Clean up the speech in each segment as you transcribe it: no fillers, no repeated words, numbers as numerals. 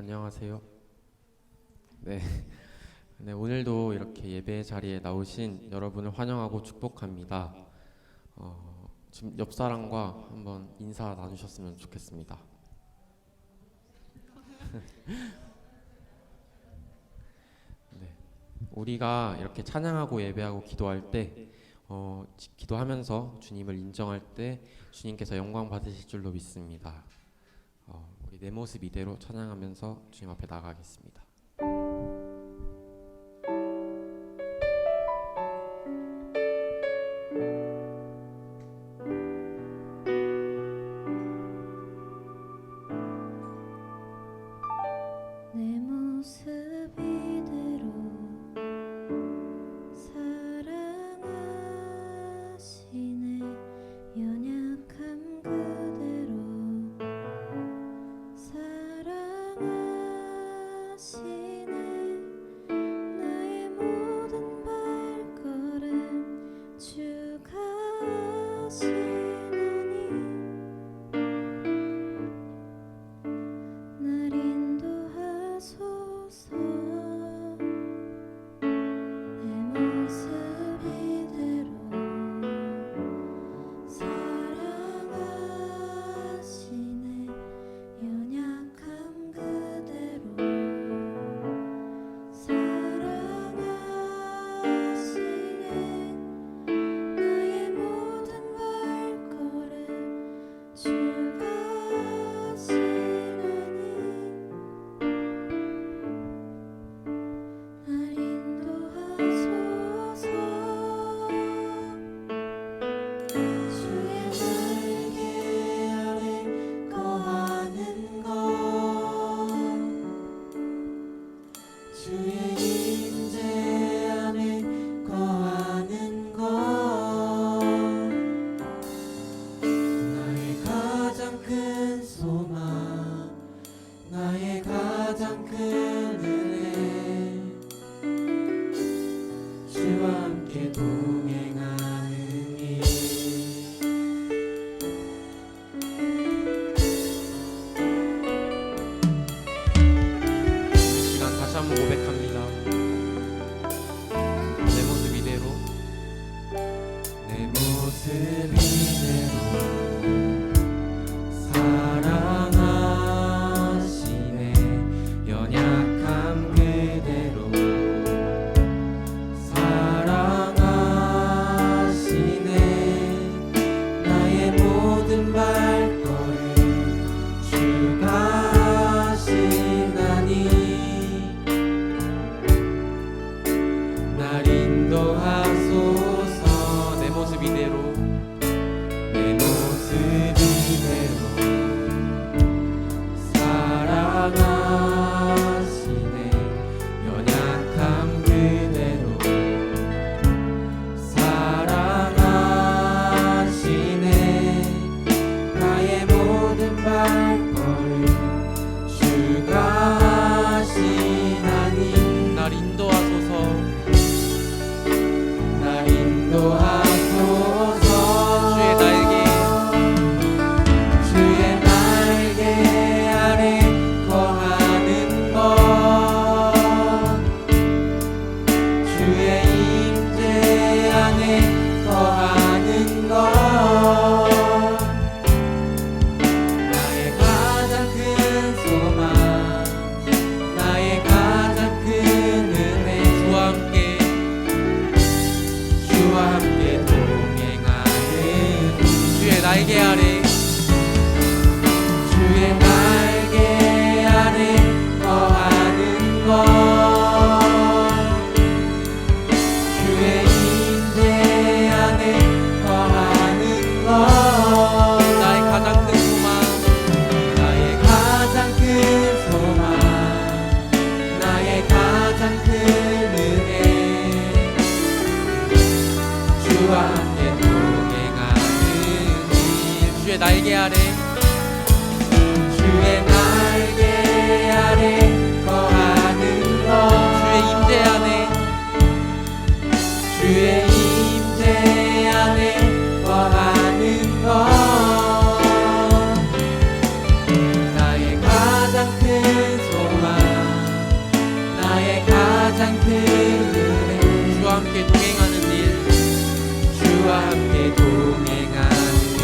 안녕하세요. 네. 네, 오늘도 이렇게 예배 자리에 나오신 여러분을 환영하고 축복합니다. 지금 옆 사람과 한번 인사 나누셨으면 좋겠습니다. 네. 우리가 이렇게 찬양하고 예배하고 기도할 때, 기도하면서 주님을 인정할 때 주님께서 영광 받으실 줄로 믿습니다. 우리 내 모습 이대로 찬양하면서 주님 앞에 나가겠습니다. 내 모습 이대로 사랑하시네. 연약함 그대로 사랑하시네. 나의 모든 발걸음 주가 하시나니 날 인도하소서. 내 모습 이대로 사랑하시네. 연약함 그대로 사랑하시네. 나의 모든 발걸음 주가 하시나니 날 인도하소서. 주의 날개 아래 거하는 것, 주의 임재 안에 거하는 것, 나의 가장 큰 소망, 나의 가장 큰 은혜, 주와 함께 동행하는 일. 이 시간 다시 한번 고백합니다. 내 모습 이대로, 내 모습 이대로 사랑하시네. 연약함 그대로 사랑하시네. 나의 모든 발걸음 주가 하시나니 날 인도하소서. 내 모습 이대로, 내 모습 이대로 사랑하시네. 연약함 그대로 사랑하시네. 나의 모든 발걸음 주가 하시나니 날 인도하소서. 날 인도하소서. 주의 날개, 주의 날개 아래 거하는 것, 주의 임재 안에 거하는 것, 나의 가장 큰 소망, 나의 함께 동행하느니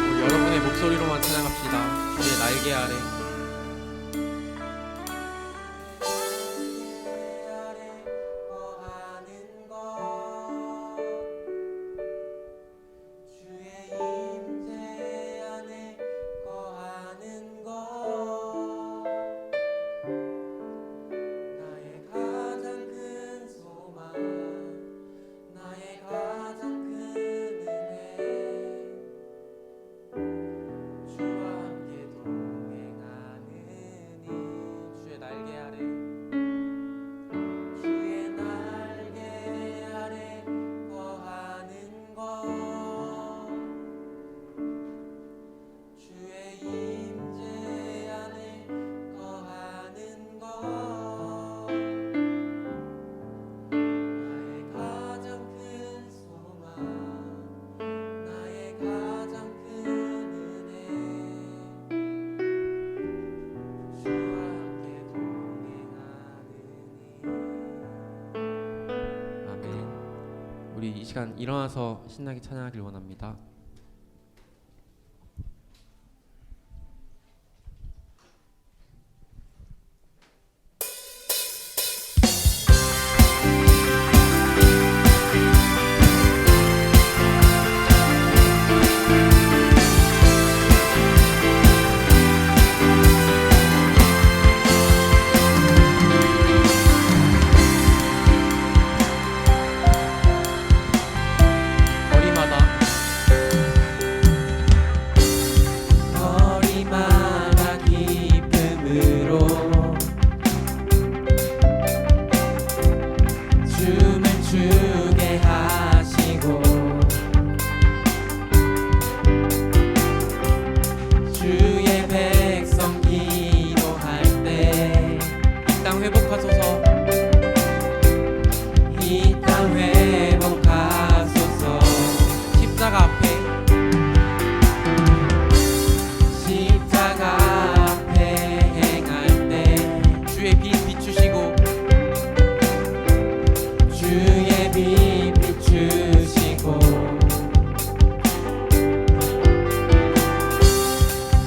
우리 여러분의 목소리로만 찬양합시다. 주의 날개 아래. 거하는 것 주의 임재 안에 거하는 것 나의 가장 큰 소망 나의 가장 큰 은혜 주와 함께 동행하느니 주의 날개 아래 주의 날개 아래 거하는 것 주의 임재 안에 거하는 것 나의 가장 큰 소망 나의 가장 큰 은혜 주와 함께 동행하느니 아멘. 우리 이 시간 일어나서 신나게 찬양하길 원합니다. 거리마다 기쁨으로 춤을 추게 하시고 주의 백성 기도할 때 이 땅 회복하소서. 이 땅 회복하소서 십자가 앞에 십자가 앞에 행할 때 주의 빛 비추시고 주의 빛 비추시고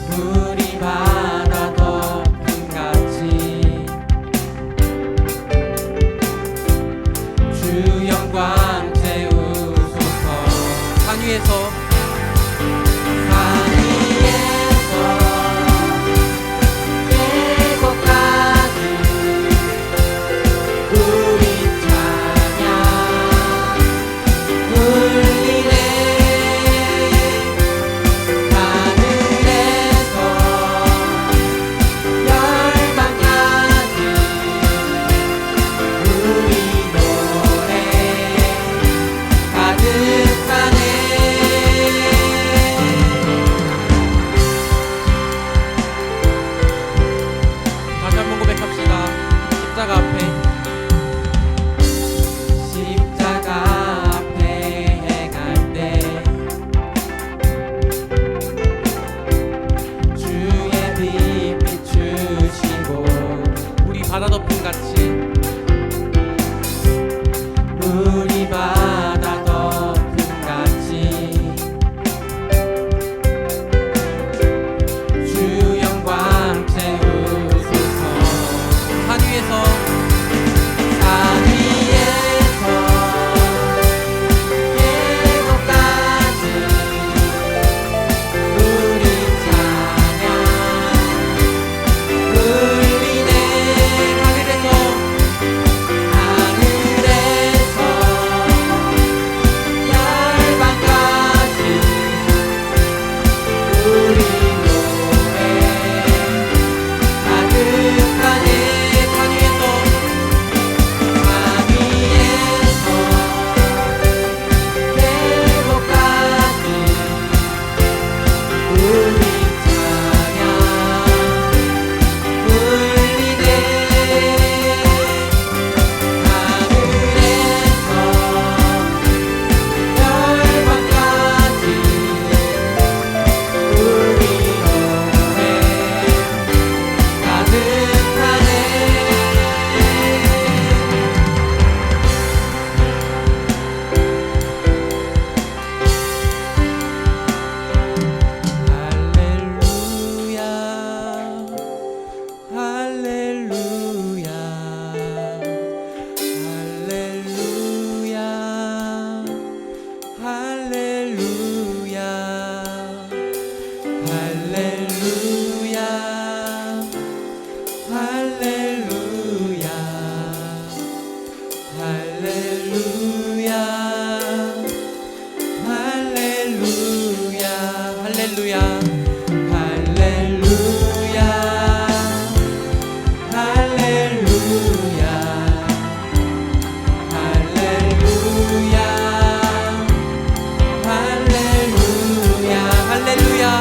물이 바다 덮음같이 주 영광 채우소서 산 위에서 산 위에서 계곡가득 우리 찬양 울리네 하늘에서 열방가득 우리 노래 가득하네 할렐루야 할렐루야 할렐루야 할렐루야 할렐루야 할렐루야 할렐루야 할렐루야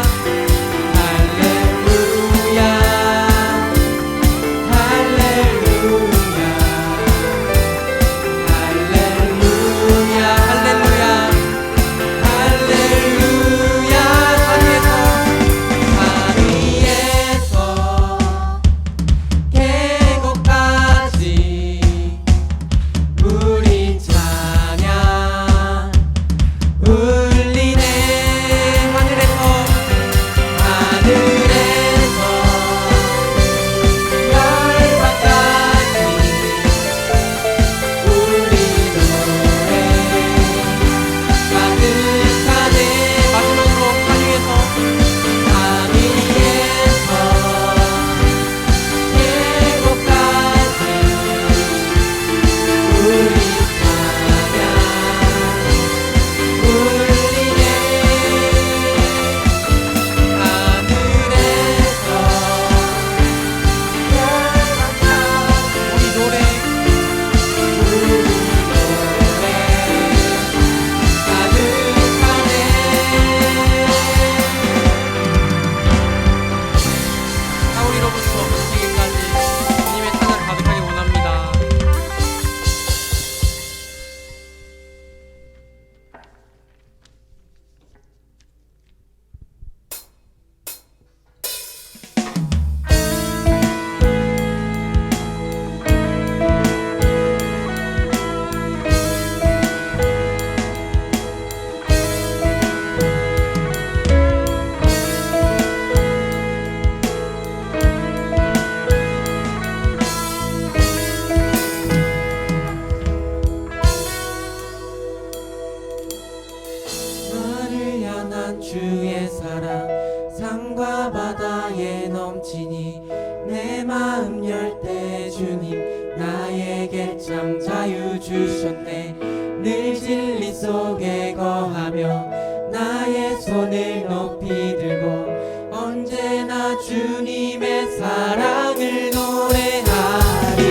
나를 향한 주의 사랑 산과 바다에 넘치니 내 마음 열 때 주님 나에게 참 자유 주셨네. 늘 진리 속에 거하며 나의 손을 높이 들고 언제나 주님의 사랑을 노래하리.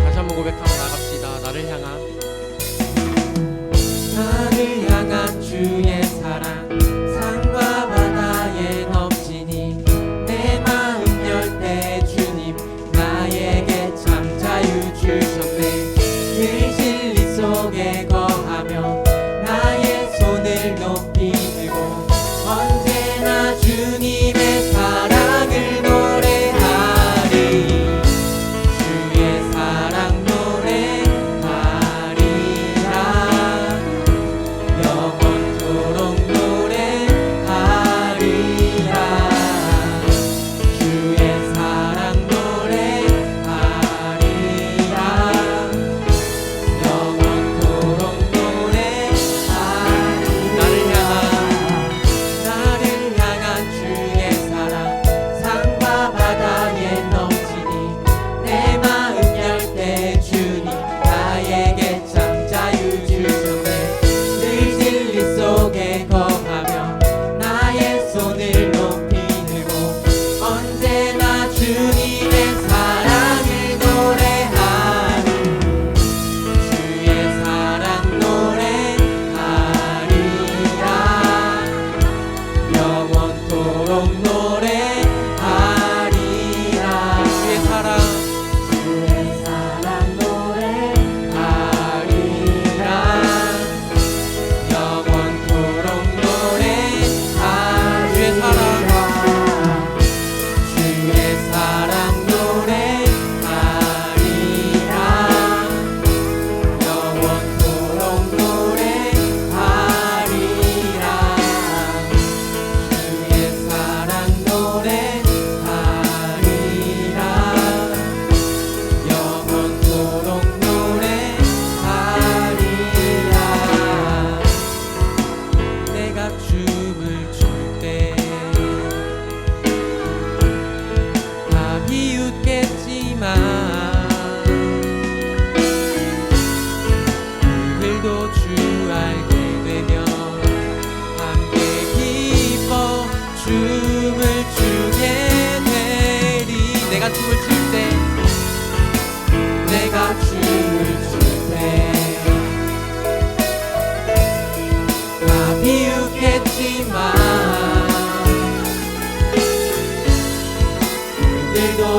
다시 한번 고백하고 나갑시다. 나를 향한 주의 사랑 산과 바다에 넘치니 내 마음 열 때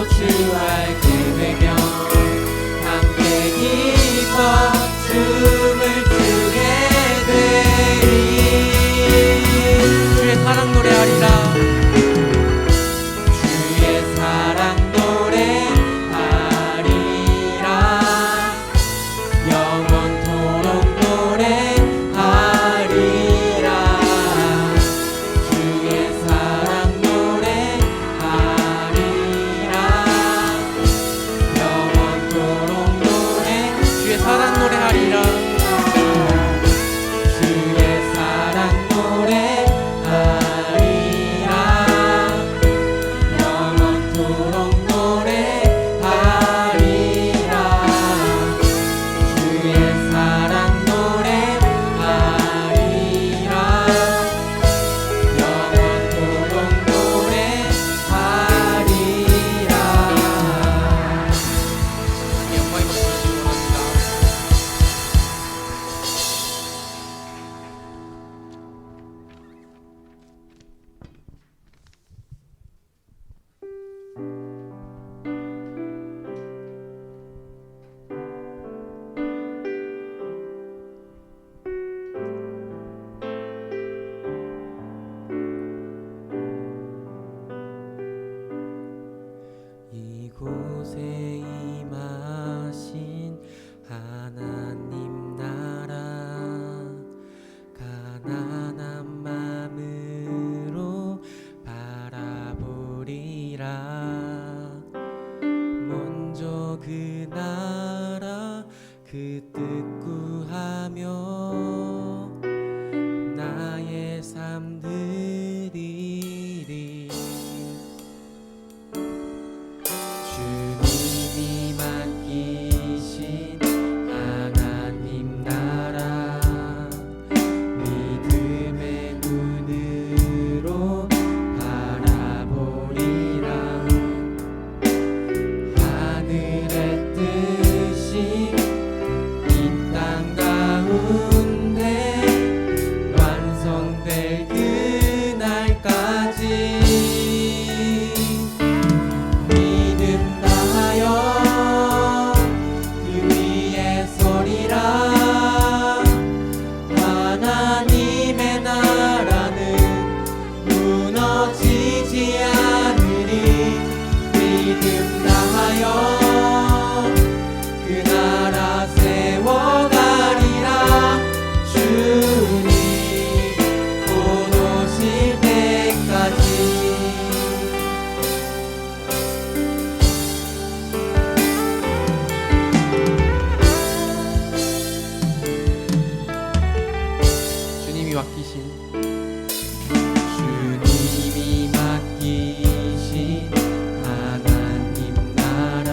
주 알게 되면 함께 기뻐 춤을 추게 되리. 주의 사랑 노래하리라. 주의 사랑 노래하리라. 영원토록 노래하리라. 주의 사랑 노래하리라. 영원토록 노래. 주의 사랑 노래하리라. 주의 사랑 노래하리라. 영원토록 노래하리라. 주의 사랑 노래하리라. 영원토록 노래하리라. 영광의 박수를 주시기 이곳에 임하신 하나님 나라 가난한 마음으로 바라보리라. 먼저 그 나라 그 뜻 구하며 나의 삶 드리리. 주님이 맡기신 하나님 나라 믿음의 눈으로 바라보리라. 하늘의 뜻이 이 땅 가운데 완성될 그날까지 믿음 다하여 그 위에 서리라. 하나님의 나라는 무너지지 않으리. 믿음 다하여 그 나라 세워가리라. 주님 곧 오실 때까지. 주님이 맡기신 하나님 나라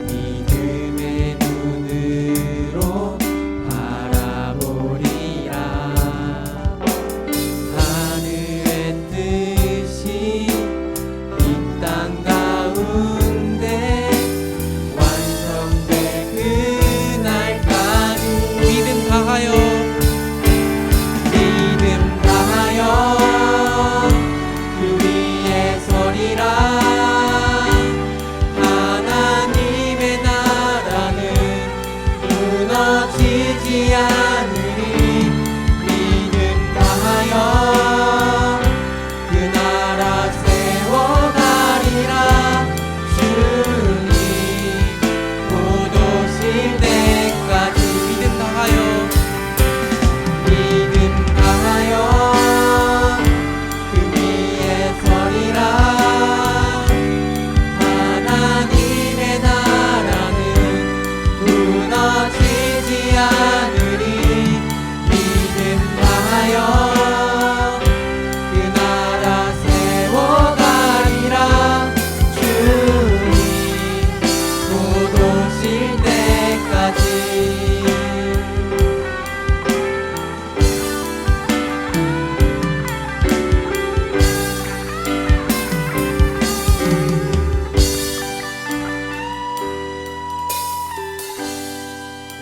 믿음의 눈으로 바라보리라. 하늘의 뜻이 이 땅 가운데 완성될 그날까지 믿음 다하여 그 위에 서리라. 하나님의 나라는 무너지지 않으리. 믿음 다하여 그 나라 세워가리라. 주님 곧 오실 때까지. 믿음 다하여 그 위에 서리라. 하나님의 나라는 무너지지 않으리. 믿음 다하여 그 나라 세워가리라. 주님 곧 오실 때까지.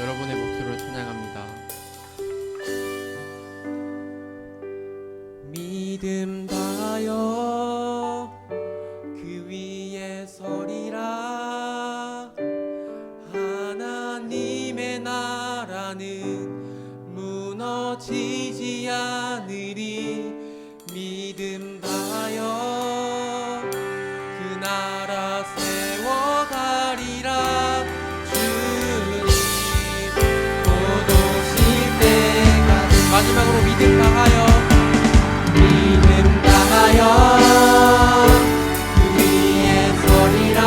여러분의 목소리로 찬양합니다. 믿음 다하여 그 위에 놓치지 않으리 믿음 다하여 그 나라 세워가리라 주님 곧 오실 때까지 마지막으로 믿음 다하여 그 위에 서리라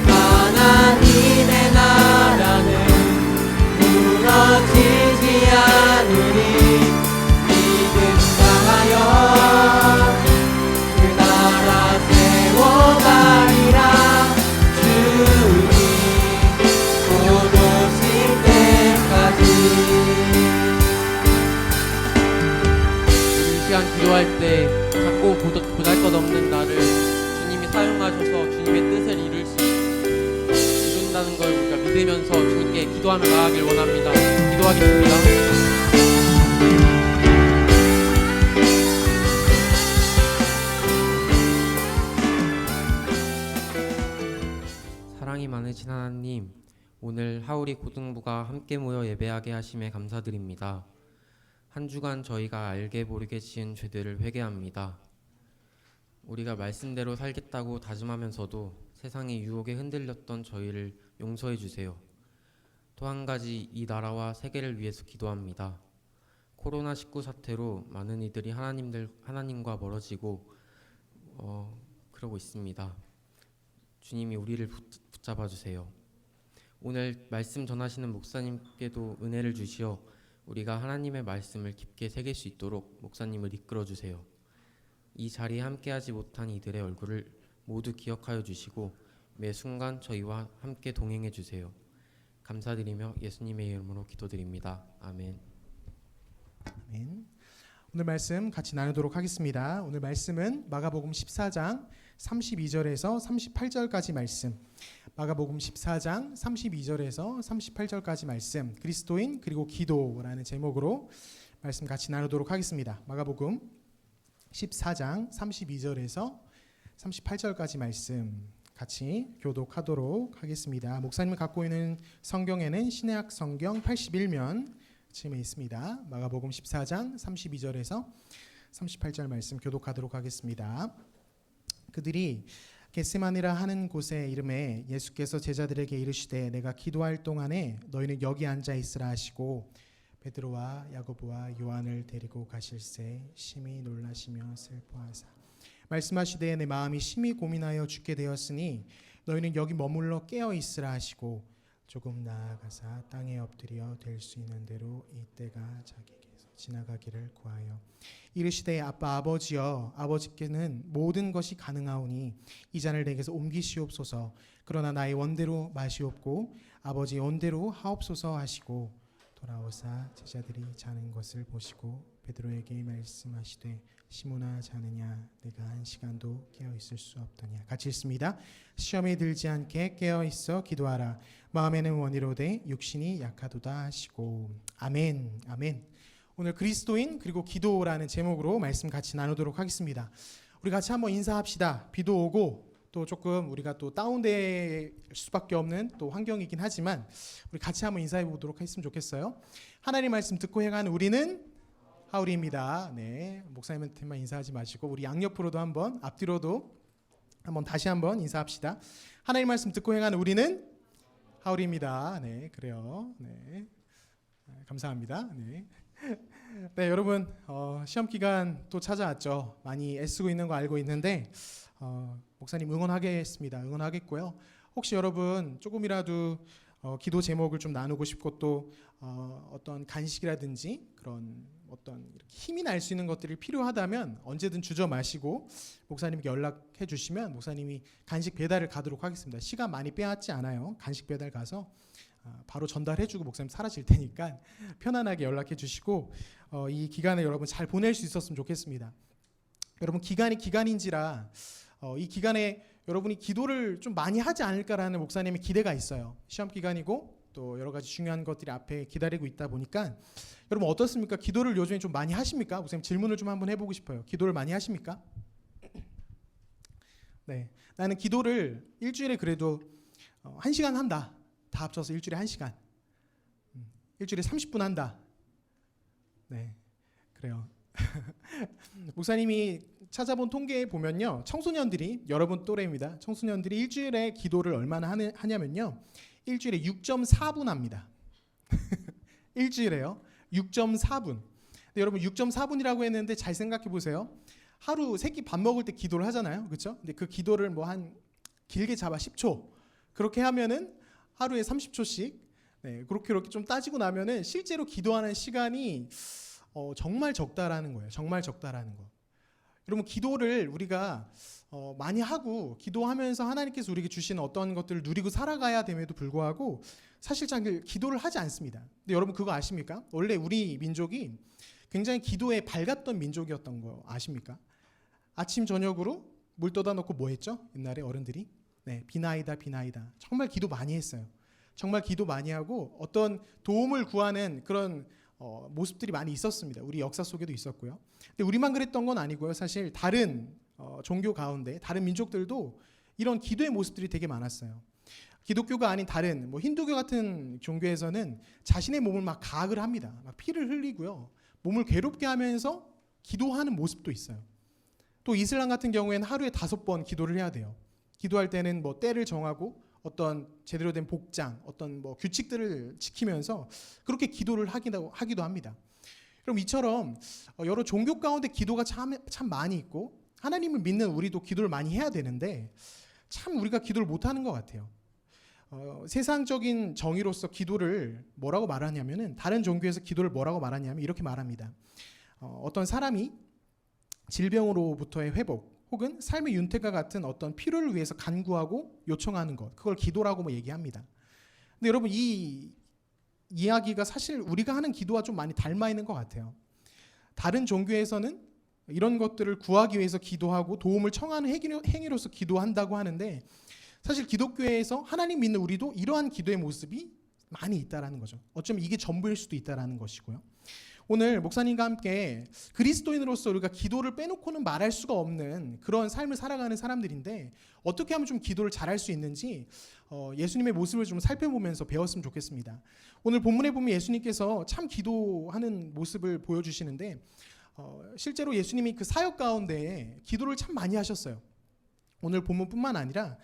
하나님의 나라는 무너지지 않으리 믿음 다하여 그 나라 세워가리라 주님 곧 오실 때까지. 이 시간 기도할 때 작고 보잘것없는 나를 주님이 사용하셔서 주님의 뜻을 이룬다는 걸 우리가 믿으면서 주님께 기도하며 나아가길 원합니다. 기도하겠습니다. 사랑이 많으신 하나님, 오늘 하우리 고등부가 함께 모여 예배하게 하심에 감사드립니다. 한 주간 저희가 알게 모르게 지은 죄들을 회개합니다. 우리가 말씀대로 살겠다고 다짐하면서도 세상의 유혹에 흔들렸던 저희를 용서해 주세요. 또 한 가지 이 나라와 세계를 위해서 기도합니다. 코로나19 사태로 많은 이들이 하나님과 멀어지고 그러고 있습니다. 주님이 우리를 붙잡아 주세요. 오늘 말씀 전하시는 목사님께도 은혜를 주시어 우리가 하나님의 말씀을 깊게 새길 수 있도록 목사님을 이끌어 주세요. 이 자리에 함께하지 못한 이들의 얼굴을 모두 기억하여 주시고 매 순간 저희와 함께 동행해 주세요. 감사드리며 예수님의 이름으로 기도드립니다. 아멘. 아멘. 오늘 말씀 같이 나누도록 하겠습니다. 오늘 말씀은 마가복음 14장 32절에서 38절까지 말씀. 마가복음 14장 32절에서 38절까지 말씀. 그리스도인 그리고 기도라는 제목으로 말씀 같이 나누도록 하겠습니다. 마가복음 14장 32절에서 38절까지 말씀 같이 교독하도록 하겠습니다. 목사님이 갖고 있는 성경에는 신약 성경 81면 쯤에 있습니다. 마가복음 14장 32절에서 38절 말씀 교독하도록 하겠습니다. 그들이 겟세마네라 하는 곳에 이름에 예수께서 제자들에게 이르시되 내가 기도할 동안에 너희는 여기 앉아 있으라 하시고 베드로와 야고보와 요한을 데리고 가실새 심히 놀라시며 슬퍼하사 말씀하시되 내 마음이 심히 고민하여 죽게 되었으니 너희는 여기 머물러 깨어 있으라 하시고 조금 나아가사 땅에 엎드려 될 수 있는 대로 이 때가 자기에게서 지나가기를 구하여 이르시되 아빠 아버지여 아버지께는 모든 것이 가능하오니 이 잔을 내게서 옮기시옵소서 그러나 나의 원대로 마시옵고 아버지의 원대로 하옵소서 하시고 돌아오사 제자들이 자는 것을 보시고 베드로에게 말씀하시되 시몬아 자느냐 내가 한 시간도 깨어 있을 수 없더냐. 같이 읽습니다. 시험에 들지 않게 깨어 있어 기도하라. 마음에는 원이로되 육신이 약하도다 하시고. 아멘. 아멘. 오늘 그리스도인 그리고 기도라는 제목으로 말씀 같이 나누도록 하겠습니다. 우리 같이 한번 인사합시다. 비도 오고 또 조금 우리가 또 다운될 수밖에 없는 또 환경이긴 하지만 우리 같이 한번 인사해 보도록 했으면 좋겠어요. 하나님 말씀 듣고 행하는 우리는 하울입니다. 네, 목사님한테만 인사하지 마시고 우리 양옆으로도 한번 앞뒤로도 한번 다시 한번 인사합시다. 하나님 말씀 듣고 행하는 우리는 하울입니다. 네, 그래요. 네, 감사합니다. 네. 네, 여러분 시험 기간 또 찾아왔죠. 많이 애쓰고 있는 거 알고 있는데 목사님 응원하겠습니다. 응원하겠고요. 혹시 여러분 조금이라도 기도 제목을 좀 나누고 싶고 또 어떤 간식이라든지 그런 어떤 힘이 날 수 있는 것들이 필요하다면 언제든 주저 마시고 목사님께 연락해 주시면 목사님이 간식 배달을 가도록 하겠습니다. 시간 많이 빼앗지 않아요. 간식 배달 가서 바로 전달해주고 목사님 사라질 테니까 편안하게 연락해 주시고 이 기간을 여러분 잘 보낼 수 있었으면 좋겠습니다. 여러분 기간이 기간인지라 이 기간에 여러분이 기도를 좀 많이 하지 않을까라는 목사님의 기대가 있어요. 시험 기간이고 또 여러 가지 중요한 것들이 앞에 기다리고 있다 보니까 여러분 어떻습니까? 기도를 요즘에 좀 많이 하십니까? 목사님 질문을 좀 한번 해보고 싶어요. 기도를 많이 하십니까? 네, 나는 기도를 일주일에 그래도 1시간 한다. 다 합쳐서 일주일에 1시간. 일주일에 30분 한다. 네, 그래요. 목사님이 찾아본 통계에 보면요, 청소년들이, 여러분 또래입니다. 청소년들이 일주일에 기도를 얼마나 하냐면요, 일주일에 6.4분 합니다. 일주일에요, 6.4분. 근데 여러분 6.4분이라고 했는데 잘 생각해 보세요. 하루 세 끼 밥 먹을 때 기도를 하잖아요, 그렇죠? 근데 그 기도를 뭐 한 길게 잡아 10초 그렇게 하면은 하루에 30초씩, 네, 그렇게 좀 따지고 나면은 실제로 기도하는 시간이 정말 적다라는 거예요. 정말 적다라는 거. 여러분 기도를 우리가 많이 하고 기도하면서 하나님께서 우리에게 주시는 어떤 것들을 누리고 살아가야 됨에도 불구하고 사실 잘 기도를 하지 않습니다. 근데 여러분 그거 아십니까? 원래 우리 민족이 굉장히 기도에 밝았던 민족이었던 거 아십니까? 아침 저녁으로 물 떠다 놓고 뭐 했죠? 옛날에 어른들이 비나이다 비나이다. 정말 기도 많이 했어요. 정말 기도 많이 하고 어떤 도움을 구하는 그런 모습들이 많이 있었습니다. 우리 역사 속에도 있었고요. 근데 우리만 그랬던 건 아니고요. 사실 다른 종교 가운데 다른 민족들도 이런 기도의 모습들이 되게 많았어요. 기독교가 아닌 다른 뭐 힌두교 같은 종교에서는 자신의 몸을 막 가학을 합니다. 막 피를 흘리고요. 몸을 괴롭게 하면서 기도하는 모습도 있어요. 또 이슬람 같은 경우에는 하루에 5번 기도를 해야 돼요. 기도할 때는 뭐 때를 정하고 어떤 제대로 된 복장, 어떤 뭐 규칙들을 지키면서 그렇게 기도를 하기도 합니다. 그럼 이처럼 여러 종교 가운데 기도가 참 많이 있고 하나님을 믿는 우리도 기도를 많이 해야 되는데 참 우리가 기도를 못하는 것 같아요. 세상적인 정의로서 기도를 뭐라고 말하냐면은 다른 종교에서 기도를 뭐라고 말하냐면 이렇게 말합니다. 어떤 사람이 질병으로부터의 회복 혹은 삶의 윤택과 같은 어떤 필요를 위해서 간구하고 요청하는 것, 그걸 기도라고 뭐 얘기합니다. 근데 여러분 이 이야기가 사실 우리가 하는 기도와 좀 많이 닮아 있는 것 같아요. 다른 종교에서는 이런 것들을 구하기 위해서 기도하고 도움을 청하는 행위로서 기도한다고 하는데 사실 기독교에서 하나님 믿는 우리도 이러한 기도의 모습이 많이 있다라는 거죠. 어쩌면 이게 전부일 수도 있다라는 것이고요. 오늘 목사님과 함께 그리스도인으로서 우리가 기도를 빼놓고는 말할 수가 없는 그런 삶을 살아가는 사람들인데 어떻게 하면 좀 기도를 잘할 수 있는지 예수님의 모습을 좀 살펴보면서 배웠으면 좋겠습니다. 오늘 본문에 보면 예수님께서 참 기도하는 모습을 보여주시는데 실제로 예수님이 그 사역 가운데 기도를 참 많이 하셨어요. 오늘 본문뿐만 아니라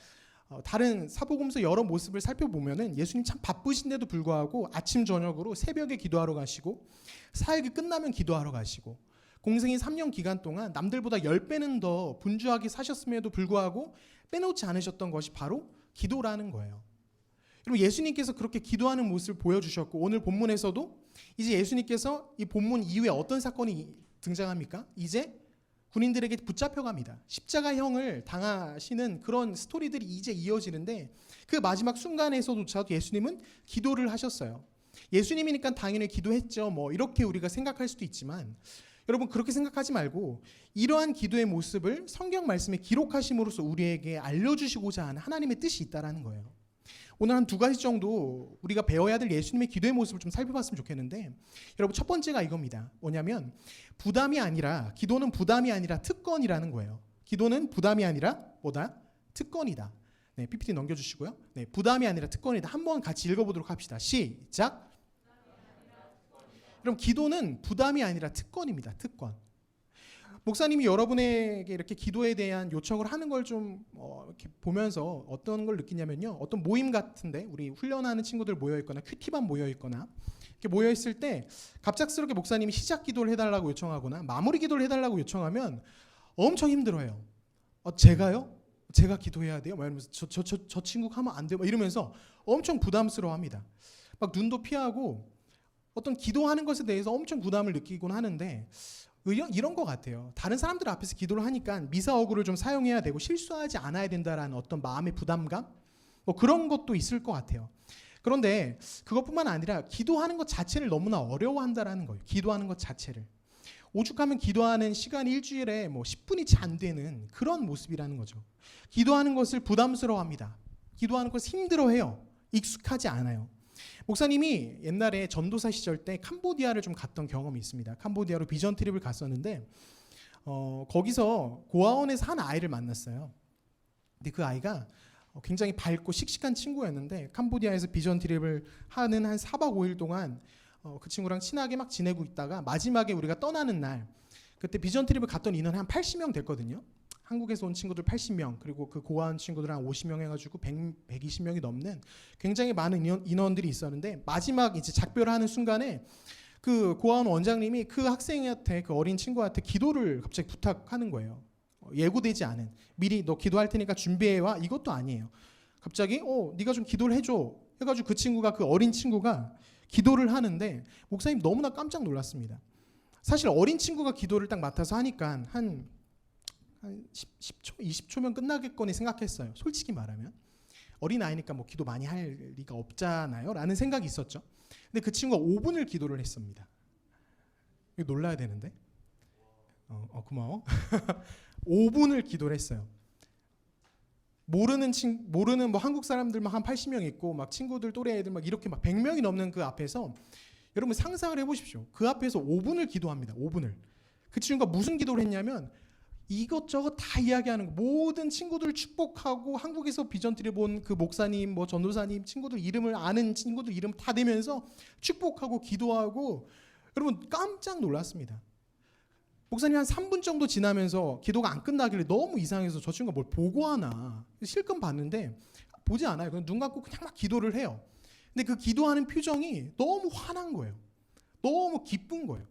다른 사복음서 여러 모습을 살펴보면은 예수님 참 바쁘신데도 불구하고 아침 저녁으로 새벽에 기도하러 가시고 사역이 끝나면 기도하러 가시고 공생의 3년 기간 동안 남들보다 10배는 더 분주하게 사셨음에도 불구하고 빼놓지 않으셨던 것이 바로 기도라는 거예요. 그리고 예수님께서 그렇게 기도하는 모습을 보여주셨고 오늘 본문에서도 이제 예수님께서 이 본문 이후에 어떤 사건이 등장합니까? 이제 군인들에게 붙잡혀갑니다. 십자가형을 당하시는 그런 스토리들이 이제 이어지는데 그 마지막 순간에서조차도 예수님은 기도를 하셨어요. 예수님이니까 당연히 기도했죠. 뭐 이렇게 우리가 생각할 수도 있지만 여러분 그렇게 생각하지 말고 이러한 기도의 모습을 성경 말씀에 기록하심으로써 우리에게 알려주시고자 하는 하나님의 뜻이 있다라는 거예요. 오늘 한 2가지 정도 우리가 배워야 될 예수님의 기도의 모습을 좀 살펴봤으면 좋겠는데 여러분 첫 번째가 이겁니다. 뭐냐면 기도는 부담이 아니라 특권이라는 거예요. 기도는 부담이 아니라 뭐다? 특권이다. 네, PPT 넘겨주시고요. 네, 부담이 아니라 특권이다. 한번 같이 읽어보도록 합시다. 시작. 그럼 기도는 부담이 아니라 특권입니다. 특권. 목사님이 여러분에게 이렇게 기도에 대한 요청을 하는 걸 좀 이렇게 보면서 어떤 걸 느끼냐면요. 어떤 모임 같은데 우리 훈련하는 친구들 모여 있거나 큐티반 모여 있거나 이렇게 모여 있을 때 갑작스럽게 목사님이 시작 기도를 해달라고 요청하거나 마무리 기도를 해달라고 요청하면 엄청 힘들어요. 제가요? 제가 기도해야 돼요? 막 이러면서 저 친구가 하면 안 돼요? 막 이러면서 엄청 부담스러워합니다. 막 눈도 피하고 어떤 기도하는 것에 대해서 엄청 부담을 느끼곤 하는데 이런 것 같아요. 다른 사람들 앞에서 기도를 하니까 미사어구를 좀 사용해야 되고 실수하지 않아야 된다라는 어떤 마음의 부담감 뭐 그런 것도 있을 것 같아요. 그런데 그것뿐만 아니라 기도하는 것 자체를 너무나 어려워한다라는 거예요. 기도하는 것 자체를. 오죽하면 기도하는 시간이 일주일에 뭐 10분이 채 안 되는 그런 모습이라는 거죠. 기도하는 것을 부담스러워합니다. 기도하는 것을 힘들어해요. 익숙하지 않아요. 목사님이 옛날에 전도사 시절 때 캄보디아를 좀 갔던 경험이 있습니다. 캄보디아로 비전 트립을 갔었는데 거기서 고아원에서 한 아이를 만났어요. 근데 그 아이가 굉장히 밝고 씩씩한 친구였는데 캄보디아에서 비전 트립을 하는 한 4박 5일 동안 그 친구랑 친하게 막 지내고 있다가 마지막에 우리가 떠나는 날 그때 비전 트립을 갔던 인원이 한 80명 됐거든요. 한국에서 온 친구들 80명 그리고 그 고아원 친구들 한 50명 해가지고 120명이 넘는 굉장히 많은 인원들이 있었는데 마지막 이제 작별을 하는 순간에 그 고아원 원장님이 그 학생한테 그 어린 친구한테 기도를 갑자기 부탁하는 거예요. 예고되지 않은 미리 너 기도할 테니까 준비해와 이것도 아니에요. 갑자기 네가 좀 기도를 해줘 해가지고 그 친구가 그 어린 친구가 기도를 하는데 목사님 너무나 깜짝 놀랐습니다. 사실 어린 친구가 기도를 딱 맡아서 하니까 한 10초, 20초면 끝나겠거니 생각했어요. 솔직히 말하면 어린 아이니까 뭐 기도 많이 할 리가 없잖아요 라는 생각이 있었죠. 근데 그 친구가 5분을 기도를 했습니다. 이거 놀라야 되는데 고마워. 5분을 기도를 했어요. 모르는 뭐 한국 사람들만 한 80명 있고 막 친구들 또래 애들 막 이렇게 막 100명이 넘는 그 앞에서 여러분 상상을 해보십시오. 그 앞에서 5분을 기도합니다. 5분을. 그 친구가 무슨 기도를 했냐면 이것저것 다 이야기하는 거. 모든 친구들 축복하고 한국에서 비전트리 본 그 목사님, 뭐 전도사님 친구들 이름을 아는 친구들 이름 다 대면서 축복하고 기도하고 여러분 깜짝 놀랐습니다. 목사님 한 3분 정도 지나면서 기도가 안 끝나길래 너무 이상해서 저 친구가 뭘 보고 하나 실컷 봤는데 보지 않아요. 그냥 눈 감고 그냥 막 기도를 해요. 근데 그 기도하는 표정이 너무 화난 거예요. 너무 기쁜 거예요.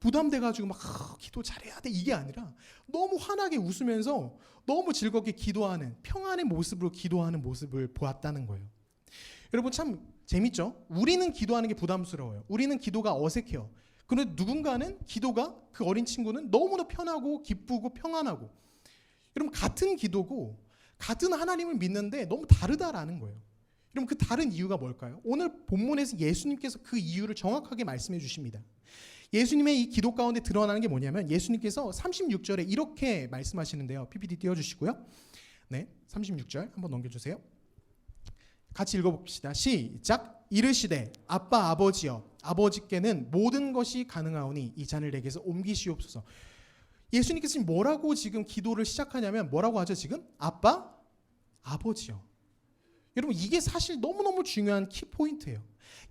부담돼가지고 막 기도 잘해야 돼 이게 아니라 너무 환하게 웃으면서 너무 즐겁게 기도하는 평안의 모습으로 기도하는 모습을 보았다는 거예요. 여러분 참 재밌죠? 우리는 기도하는 게 부담스러워요. 우리는 기도가 어색해요. 그런데 누군가는 기도가 그 어린 친구는 너무나 편하고 기쁘고 평안하고 여러분 같은 기도고 같은 하나님을 믿는데 너무 다르다라는 거예요. 여러분 그 다른 이유가 뭘까요? 오늘 본문에서 예수님께서 그 이유를 정확하게 말씀해 주십니다. 예수님의 이 기도 가운데 드러나는 게 뭐냐면 예수님께서 36절에 이렇게 말씀하시는데요. PPT 띄워주시고요. 네, 36절 한번 넘겨주세요. 같이 읽어봅시다. 시작. 이르시되 아빠 아버지여 아버지께는 모든 것이 가능하오니 이 잔을 내게서 옮기시옵소서. 예수님께서 지금 뭐라고 지금 기도를 시작하냐면 뭐라고 하죠 지금? 아빠 아버지여. 여러분 이게 사실 너무너무 중요한 키포인트예요.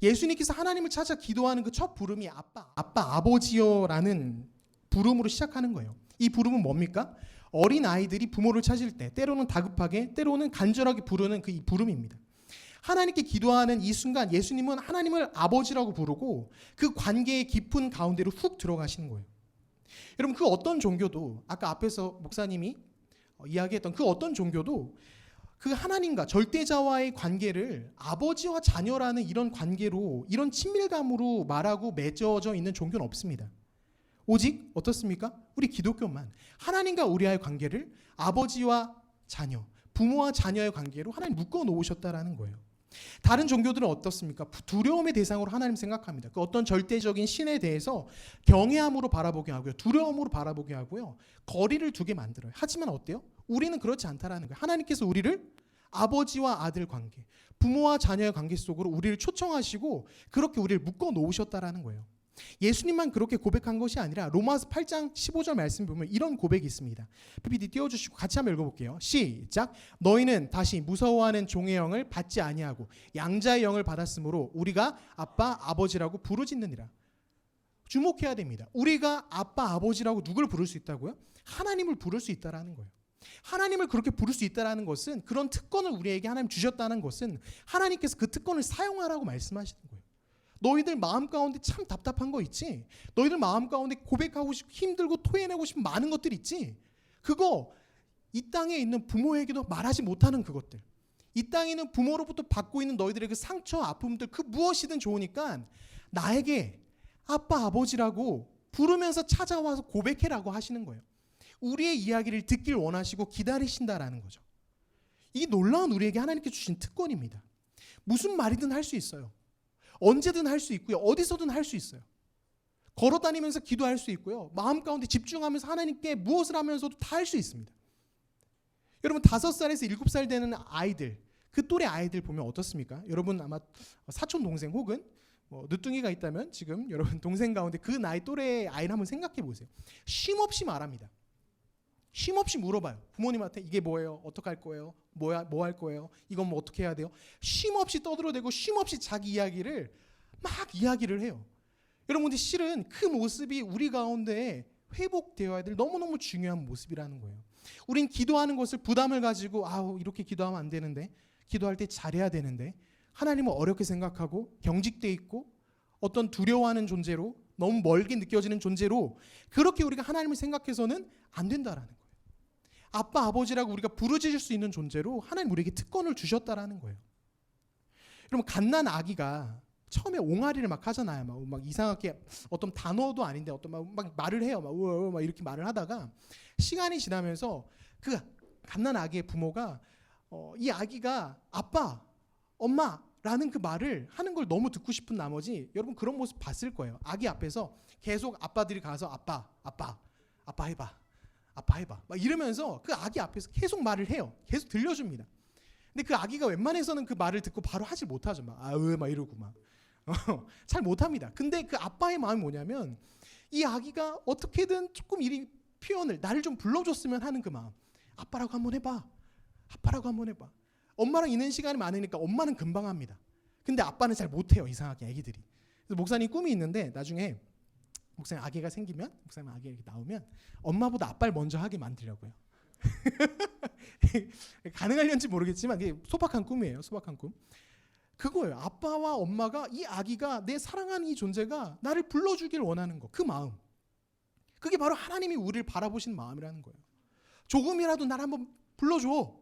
예수님께서 하나님을 찾아 기도하는 그 첫 부름이 아빠 아버지여라는 부름으로 시작하는 거예요. 이 부름은 뭡니까? 어린 아이들이 부모를 찾을 때 때로는 다급하게 때로는 간절하게 부르는 그 이 부름입니다. 하나님께 기도하는 이 순간 예수님은 하나님을 아버지라고 부르고 그 관계의 깊은 가운데로 훅 들어가시는 거예요. 여러분 그 어떤 종교도 아까 앞에서 목사님이 이야기했던 그 어떤 종교도 그 하나님과 절대자와의 관계를 아버지와 자녀라는 이런 관계로 이런 친밀감으로 말하고 맺어져 있는 종교는 없습니다. 오직 어떻습니까? 우리 기독교만 하나님과 우리와의 관계를 아버지와 자녀, 부모와 자녀의 관계로 하나님 묶어 놓으셨다라는 거예요. 다른 종교들은 어떻습니까? 두려움의 대상으로 하나님 생각합니다. 그 어떤 절대적인 신에 대해서 경외함으로 바라보게 하고요. 두려움으로 바라보게 하고요. 거리를 두게 만들어요. 하지만 어때요? 우리는 그렇지 않다라는 거예요. 하나님께서 우리를 아버지와 아들 관계, 부모와 자녀의 관계 속으로 우리를 초청하시고 그렇게 우리를 묶어 놓으셨다라는 거예요. 예수님만 그렇게 고백한 것이 아니라 로마서 8장 15절 말씀 보면 이런 고백이 있습니다. PPT 띄워주시고 같이 한번 읽어볼게요. 시작. 너희는 다시 무서워하는 종의 영을 받지 아니하고 양자의 영을 받았으므로 우리가 아빠 아버지라고 부르짖느니라. 주목해야 됩니다. 우리가 아빠 아버지라고 누굴 부를 수 있다고요? 하나님을 부를 수 있다라는 거예요. 하나님을 그렇게 부를 수 있다라는 것은 그런 특권을 우리에게 하나님 주셨다는 것은 하나님께서 그 특권을 사용하라고 말씀하시는 거예요. 너희들 마음 가운데 참 답답한 거 있지? 너희들 마음 가운데 고백하고 싶고 힘들고 토해내고 싶은 많은 것들 있지? 그거 이 땅에 있는 부모에게도 말하지 못하는 그것들, 이 땅에 있는 부모로부터 받고 있는 너희들의 그 상처 아픔들 그 무엇이든 좋으니까 나에게 아빠 아버지라고 부르면서 찾아와서 고백해라고 하시는 거예요. 우리의 이야기를 듣길 원하시고 기다리신다라는 거죠. 이 놀라운 우리에게 하나님께 주신 특권입니다. 무슨 말이든 할 수 있어요. 언제든 할 수 있고요. 어디서든 할 수 있어요. 걸어다니면서 기도할 수 있고요. 마음 가운데 집중하면서 하나님께 무엇을 하면서도 다 할 수 있습니다. 여러분 5살에서 7살 되는 아이들, 그 또래 아이들 보면 어떻습니까? 여러분 아마 사촌 동생 혹은 뭐 늦둥이가 있다면 지금 여러분 동생 가운데 그 나이 또래 아이를 한번 생각해 보세요. 쉼없이 말합니다. 쉼없이 물어봐요. 부모님한테 이게 뭐예요? 어떻게 할 거예요? 뭐 할 거예요? 이건 뭐 어떻게 해야 돼요? 쉼없이 떠들어대고 쉼없이 자기 이야기를 막 이야기를 해요. 여러분, 근데 실은 그 모습이 우리 가운데 회복되어야 될 너무너무 중요한 모습이라는 거예요. 우린 기도하는 것을 부담을 가지고 이렇게 기도하면 안 되는데, 기도할 때 잘해야 되는데, 하나님을 어렵게 생각하고 경직돼 있고 어떤 두려워하는 존재로, 너무 멀게 느껴지는 존재로 그렇게 우리가 하나님을 생각해서는 안 된다라는 거예요. 아빠, 아버지라고 우리가 부르짖을 수 있는 존재로 하나님 우리에게 특권을 주셨다라는 거예요. 여러분, 갓난 아기가 처음에 옹알이를 막 하잖아요. 막 이상하게 어떤 단어도 아닌데 어떤 막 말을 해요. 막 이렇게 말을 하다가 시간이 지나면서 그 갓난 아기의 부모가 이 아기가 아빠, 엄마라는 그 말을 하는 걸 너무 듣고 싶은 나머지, 여러분 그런 모습 봤을 거예요. 아기 앞에서 계속 아빠들이 가서 아빠 해봐, 아빠 해봐 막 이러면서 그 아기 앞에서 계속 말을 해요. 계속 들려줍니다. 근데 그 아기가 웬만해서는 그 말을 듣고 바로 하질 못하죠. 막 이러고 막 잘 못합니다. 근데 그 아빠의 마음이 뭐냐면, 이 아기가 어떻게든 조금 이리 표현을, 나를 좀 불러줬으면 하는 그 마음. 아빠라고 한번 해봐. 아빠라고 한번 해봐. 엄마랑 있는 시간이 많으니까 엄마는 금방 합니다. 근데 아빠는 잘 못해요. 이상하게 아기들이. 그래서 목사님 꿈이 있는데, 나중에 목사님 아기가 생기면, 목사님 아기가 이렇게 나오면 엄마보다 아빠를 먼저 하게 만들려고요. 가능할는지 모르겠지만 그게 소박한 꿈이에요. 소박한 꿈. 그거예요. 아빠와 엄마가, 이 아기가, 내 사랑하는 이 존재가 나를 불러주길 원하는 거, 그 마음. 그게 바로 하나님이 우리를 바라보시는 마음이라는 거예요. 조금이라도 나를 한번 불러줘.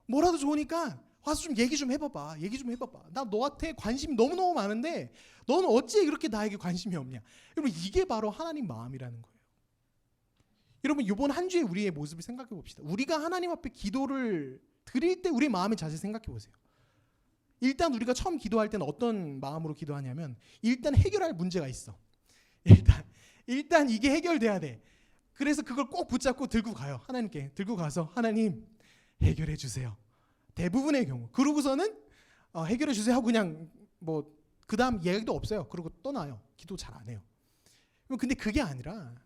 뭐라도 좋으니까 와서 좀 얘기 좀 해봐봐. 얘기 좀 해봐봐. 나 너한테 관심이 너무너무 많은데 너는 어찌 그렇게 나에게 관심이 없냐. 여러분, 이게 바로 하나님 마음이라는 거예요. 여러분, 이번 한 주의 우리의 모습을 생각해 봅시다. 우리가 하나님 앞에 기도를 드릴 때 우리의 마음의 자세 생각해 보세요. 일단 우리가 처음 기도할 때는 어떤 마음으로 기도하냐면, 일단 해결할 문제가 있어. 일단 이게 해결돼야 돼. 그래서 그걸 꼭 붙잡고 들고 가요. 하나님께 들고 가서, 하나님 해결해 주세요. 대부분의 경우. 그러고서는 해결해 주세요 하고 그냥 그 다음 얘기도 없어요. 그러고 떠나요. 기도 잘 안 해요. 근데 그게 아니라,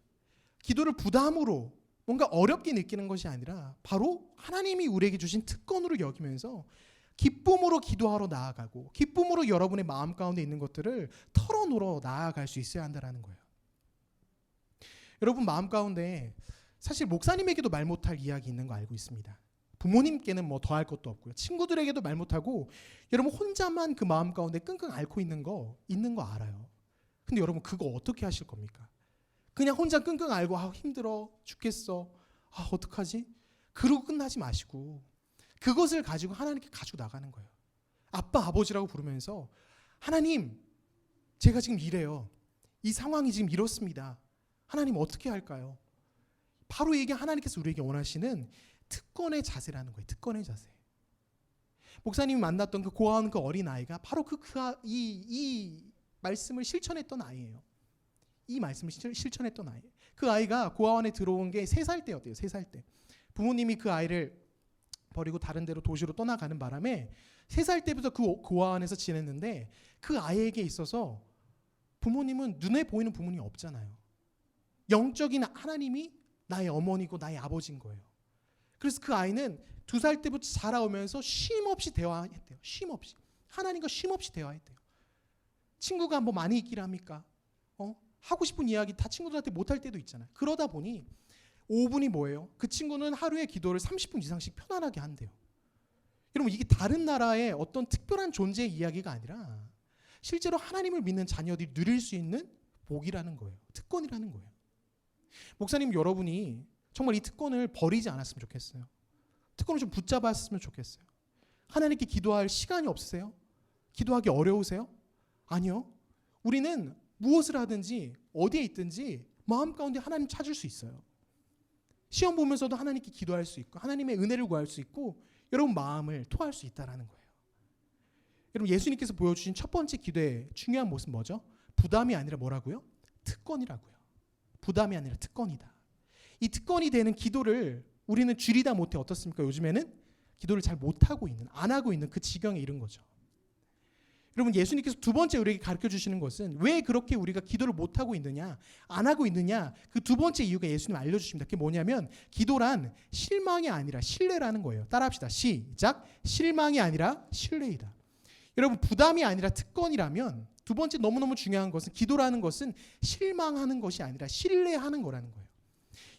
기도를 부담으로 뭔가 어렵게 느끼는 것이 아니라 바로 하나님이 우리에게 주신 특권으로 여기면서 기쁨으로 기도하러 나아가고, 기쁨으로 여러분의 마음 가운데 있는 것들을 털어놓으러 나아갈 수 있어야 한다는 거예요. 여러분, 마음 가운데 사실 목사님에게도 말 못할 이야기 있는 거 알고 있습니다. 부모님께는 더할 것도 없고요. 친구들에게도 말 못하고, 여러분 혼자만 그 마음 가운데 끙끙 앓고 있는 거 알아요. 근데 여러분, 그거 어떻게 하실 겁니까? 그냥 혼자 끙끙 앓고 힘들어 죽겠어, 어떡하지? 그러고 끝나지 마시고 그것을 가지고 하나님께 가지고 나가는 거예요. 아빠, 아버지라고 부르면서, 하나님, 제가 지금 이래요. 이 상황이 지금 이렇습니다. 하나님 어떻게 할까요? 바로 이게 하나님께서 우리에게 원하시는 특권의 자세라는 거예요. 특권의 자세. 목사님이 만났던 그 고아원 그 어린아이가 바로 이 말씀을 실천했던 아이예요. 이 말씀을 실천했던 아이. 그 아이가 고아원에 들어온 게 3살 때였대요. 3살 때. 부모님이 그 아이를 버리고 다른 데로 도시로 떠나가는 바람에 3살 때부터 그 고아원에서 지냈는데, 그 아이에게 있어서 부모님은, 눈에 보이는 부모님이 없잖아요. 영적인 하나님이 나의 어머니고 나의 아버지인 거예요. 그래서 그 아이는 2살 때부터 자라오면서 쉼없이 대화했대요. 쉼없이. 하나님과 쉼없이 대화했대요. 친구가 많이 있기를 합니까? 하고 싶은 이야기 다 친구들한테 못할 때도 있잖아요. 그러다 보니 5분이 뭐예요? 그 친구는 하루에 기도를 30분 이상씩 편안하게 한대요. 여러분, 이게 다른 나라의 어떤 특별한 존재의 이야기가 아니라 실제로 하나님을 믿는 자녀들이 누릴 수 있는 복이라는 거예요. 특권이라는 거예요. 목사님, 여러분이 정말 이 특권을 버리지 않았으면 좋겠어요. 특권을 좀 붙잡았으면 좋겠어요. 하나님께 기도할 시간이 없으세요? 기도하기 어려우세요? 아니요. 우리는 무엇을 하든지 어디에 있든지 마음 가운데 하나님 찾을 수 있어요. 시험 보면서도 하나님께 기도할 수 있고, 하나님의 은혜를 구할 수 있고, 여러분 마음을 토할 수 있다는 거예요. 여러분, 예수님께서 보여주신 첫 번째 기도의 중요한 모습 뭐죠? 부담이 아니라 뭐라고요? 특권이라고요. 부담이 아니라 특권이다. 이 특권이 되는 기도를 우리는 줄이다 못해 어떻습니까? 요즘에는 기도를 잘 못하고 있는, 안 하고 있는 그 지경에 이른 거죠. 여러분, 예수님께서 두 번째 우리에게 가르쳐 주시는 것은, 왜 그렇게 우리가 기도를 못하고 있느냐, 안 하고 있느냐, 그 두 번째 이유가 예수님 알려주십니다. 그게 뭐냐면, 기도란 실망이 아니라 신뢰라는 거예요. 따라합시다. 시작. 실망이 아니라 신뢰이다. 여러분, 부담이 아니라 특권이라면 두 번째 너무너무 중요한 것은 기도라는 것은 실망하는 것이 아니라 신뢰하는 거라는 거예요.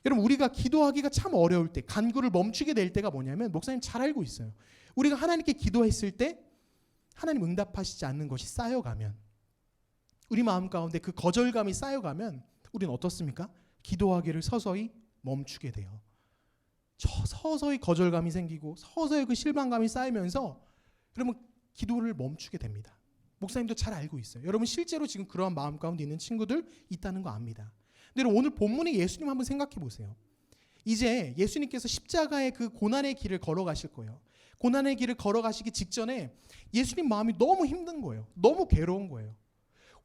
여러분 우리가 기도하기가 참 어려울 때 간구를 멈추게 될 때가 뭐냐면 목사님 잘 알고 있어요. 우리가 하나님께 기도했을 때 하나님 응답하시지 않는 것이 쌓여가면 우리 마음 가운데 그 거절감이 쌓여가면 우리는 어떻습니까? 기도하기를 서서히 멈추게 돼요. 서서히 거절감이 생기고 서서히 그 실망감이 쌓이면서 여러분 기도를 멈추게 됩니다. 목사님도 잘 알고 있어요. 여러분 실제로 지금 그러한 마음 가운데 있는 친구들 있다는 거 압니다. 근데 여러분 오늘 본문의 예수님 한번 생각해 보세요. 이제 예수님께서 십자가의 그 고난의 길을 걸어가실 거예요. 고난의 길을 걸어가시기 직전에 예수님 마음이 너무 힘든 거예요. 너무 괴로운 거예요.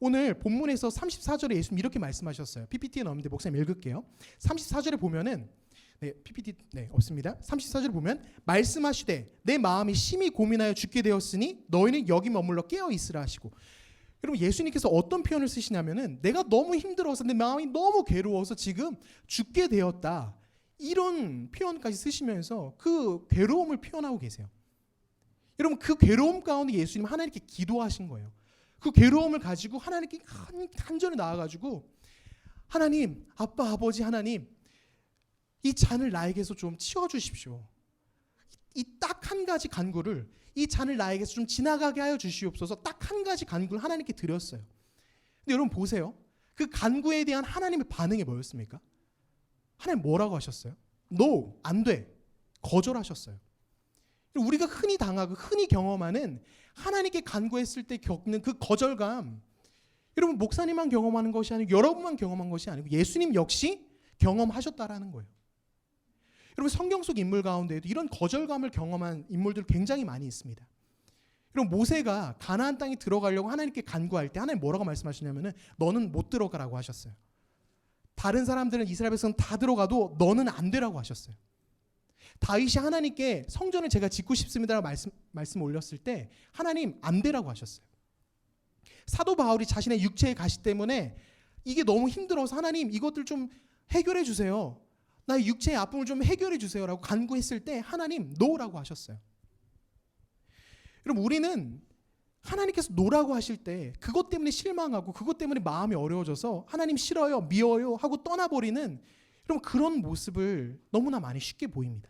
오늘 본문에서 34절에 예수님 이렇게 말씀하셨어요. PPT에 넣었는데 목사님 읽을게요. 34절에 보면은 PPT 없습니다. 34절에 보면 말씀하시되 내 마음이 심히 고민하여 죽게 되었으니 너희는 여기 머물러 깨어 있으라 하시고 여러분 예수님께서 어떤 표현을 쓰시냐면은 내가 너무 힘들어서 내 마음이 너무 괴로워서 지금 죽게 되었다. 이런 표현까지 쓰시면서 그 괴로움을 표현하고 계세요. 여러분 그 괴로움 가운데 예수님 하나님께 기도하신 거예요. 그 괴로움을 가지고 하나님께 한절에 나와가지고 하나님, 아빠, 아버지 하나님 이 잔을 나에게서 좀 치워주십시오. 이 딱 한 가지 간구를 이 잔을 나에게서 좀 지나가게 하여 주시옵소서 딱 한 가지 간구를 하나님께 드렸어요. 근데 여러분 보세요. 그 간구에 대한 하나님의 반응이 뭐였습니까? 하나님 뭐라고 하셨어요? No, 안 돼. 거절하셨어요. 우리가 흔히 당하고 흔히 경험하는 하나님께 간구했을 때 겪는 그 거절감 여러분 목사님만 경험하는 것이 아니고 여러분만 경험한 것이 아니고 예수님 역시 경험하셨다라는 거예요. 여러분 성경 속 인물 가운데에도 이런 거절감을 경험한 인물들 굉장히 많이 있습니다. 여러분 모세가 가나안 땅에 들어가려고 하나님께 간구할 때 하나님 뭐라고 말씀하시냐면은 너는 못 들어가라고 하셨어요. 다른 사람들은 이스라엘 백성은 다 들어가도 너는 안 되라고 하셨어요. 다윗이 하나님께 성전을 제가 짓고 싶습니다라고 말씀 올렸을 때 하나님 안 되라고 하셨어요. 사도 바울이 자신의 육체의 가시 때문에 이게 너무 힘들어서 하나님 이것들 좀 해결해 주세요. 나의 육체의 아픔을 좀 해결해 주세요라고 간구했을 때 하나님 노라고 하셨어요. 여러분 우리는 하나님께서 노라고 하실 때 그것 때문에 실망하고 그것 때문에 마음이 어려워져서 하나님 싫어요, 미워요 하고 떠나버리는 여러분 그런 모습을 너무나 많이 쉽게 보입니다.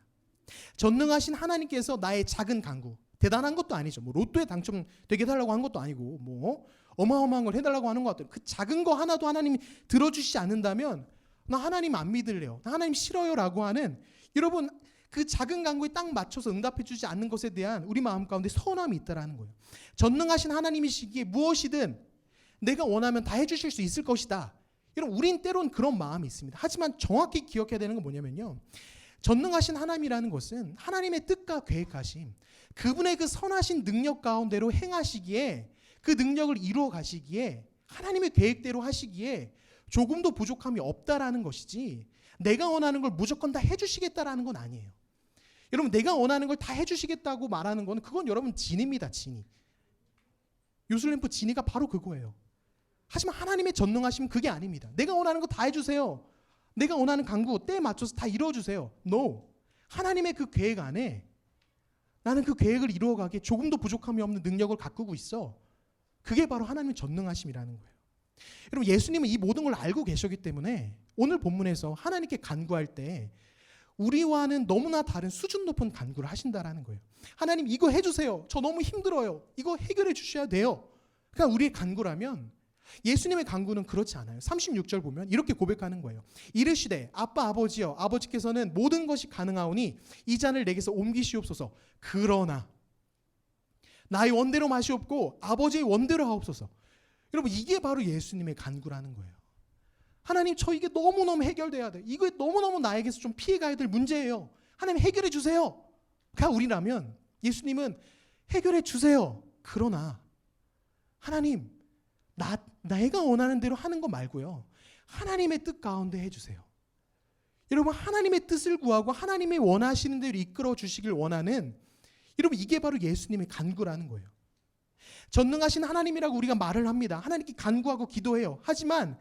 전능하신 하나님께서 나의 작은 간구 대단한 것도 아니죠. 뭐 로또에 당첨되게 해달라고 한 것도 아니고 뭐 어마어마한 걸 해달라고 하는 것 같아요. 그 작은 거 하나도 하나님이 들어주시지 않는다면 나 하나님 안 믿을래요. 나 하나님 싫어요라고 하는 여러분 그 작은 간구에 딱 맞춰서 응답해 주지 않는 것에 대한 우리 마음 가운데 서운함이 있다라는 거예요. 전능하신 하나님이시기에 무엇이든 내가 원하면 다 해주실 수 있을 것이다. 여러분 우린 때론 그런 마음이 있습니다. 하지만 정확히 기억해야 되는 건 뭐냐면요. 전능하신 하나님이라는 것은 하나님의 뜻과 계획하심 그분의 그 선하신 능력 가운데로 행하시기에 그 능력을 이루어 가시기에 하나님의 계획대로 하시기에 조금도 부족함이 없다라는 것이지 내가 원하는 걸 무조건 다 해주시겠다라는 건 아니에요. 여러분 내가 원하는 걸 다 해주시겠다고 말하는 건 그건 여러분 진입니다. 진이. 요술램프 진이가 바로 그거예요. 하지만 하나님의 전능하심 그게 아닙니다. 내가 원하는 거 다 해주세요. 내가 원하는 간구 때에 맞춰서 다 이루어주세요. No. 하나님의 그 계획 안에 나는 그 계획을 이루어가기에 조금도 부족함이 없는 능력을 가꾸고 있어. 그게 바로 하나님의 전능하심이라는 거예요. 여러분 예수님은 이 모든 걸 알고 계셨기 때문에 오늘 본문에서 하나님께 간구할 때 우리와는 너무나 다른 수준 높은 간구를 하신다라는 거예요. 하나님 이거 해주세요. 저 너무 힘들어요. 이거 해결해 주셔야 돼요. 그러니까 우리의 간구라면 예수님의 간구는 그렇지 않아요. 36절 보면 이렇게 고백하는 거예요. 이르시되 아빠 아버지여 아버지께서는 모든 것이 가능하오니 이 잔을 내게서 옮기시옵소서. 그러나 나의 원대로 마시옵고 아버지의 원대로 하옵소서. 여러분 이게 바로 예수님의 간구라는 거예요. 하나님 저 이게 너무너무 해결돼야 돼. 이거 너무너무 나에게서 좀 피해가야 될 문제예요. 하나님 해결해 주세요. 가 우리라면 예수님은 해결해 주세요. 그러나 하나님 내가 원하는 대로 하는 거 말고요. 하나님의 뜻 가운데 해주세요. 여러분 하나님의 뜻을 구하고 하나님의 원하시는 대로 이끌어 주시길 원하는 여러분 이게 바로 예수님의 간구라는 거예요. 전능하신 하나님이라고 우리가 말을 합니다. 하나님께 간구하고 기도해요. 하지만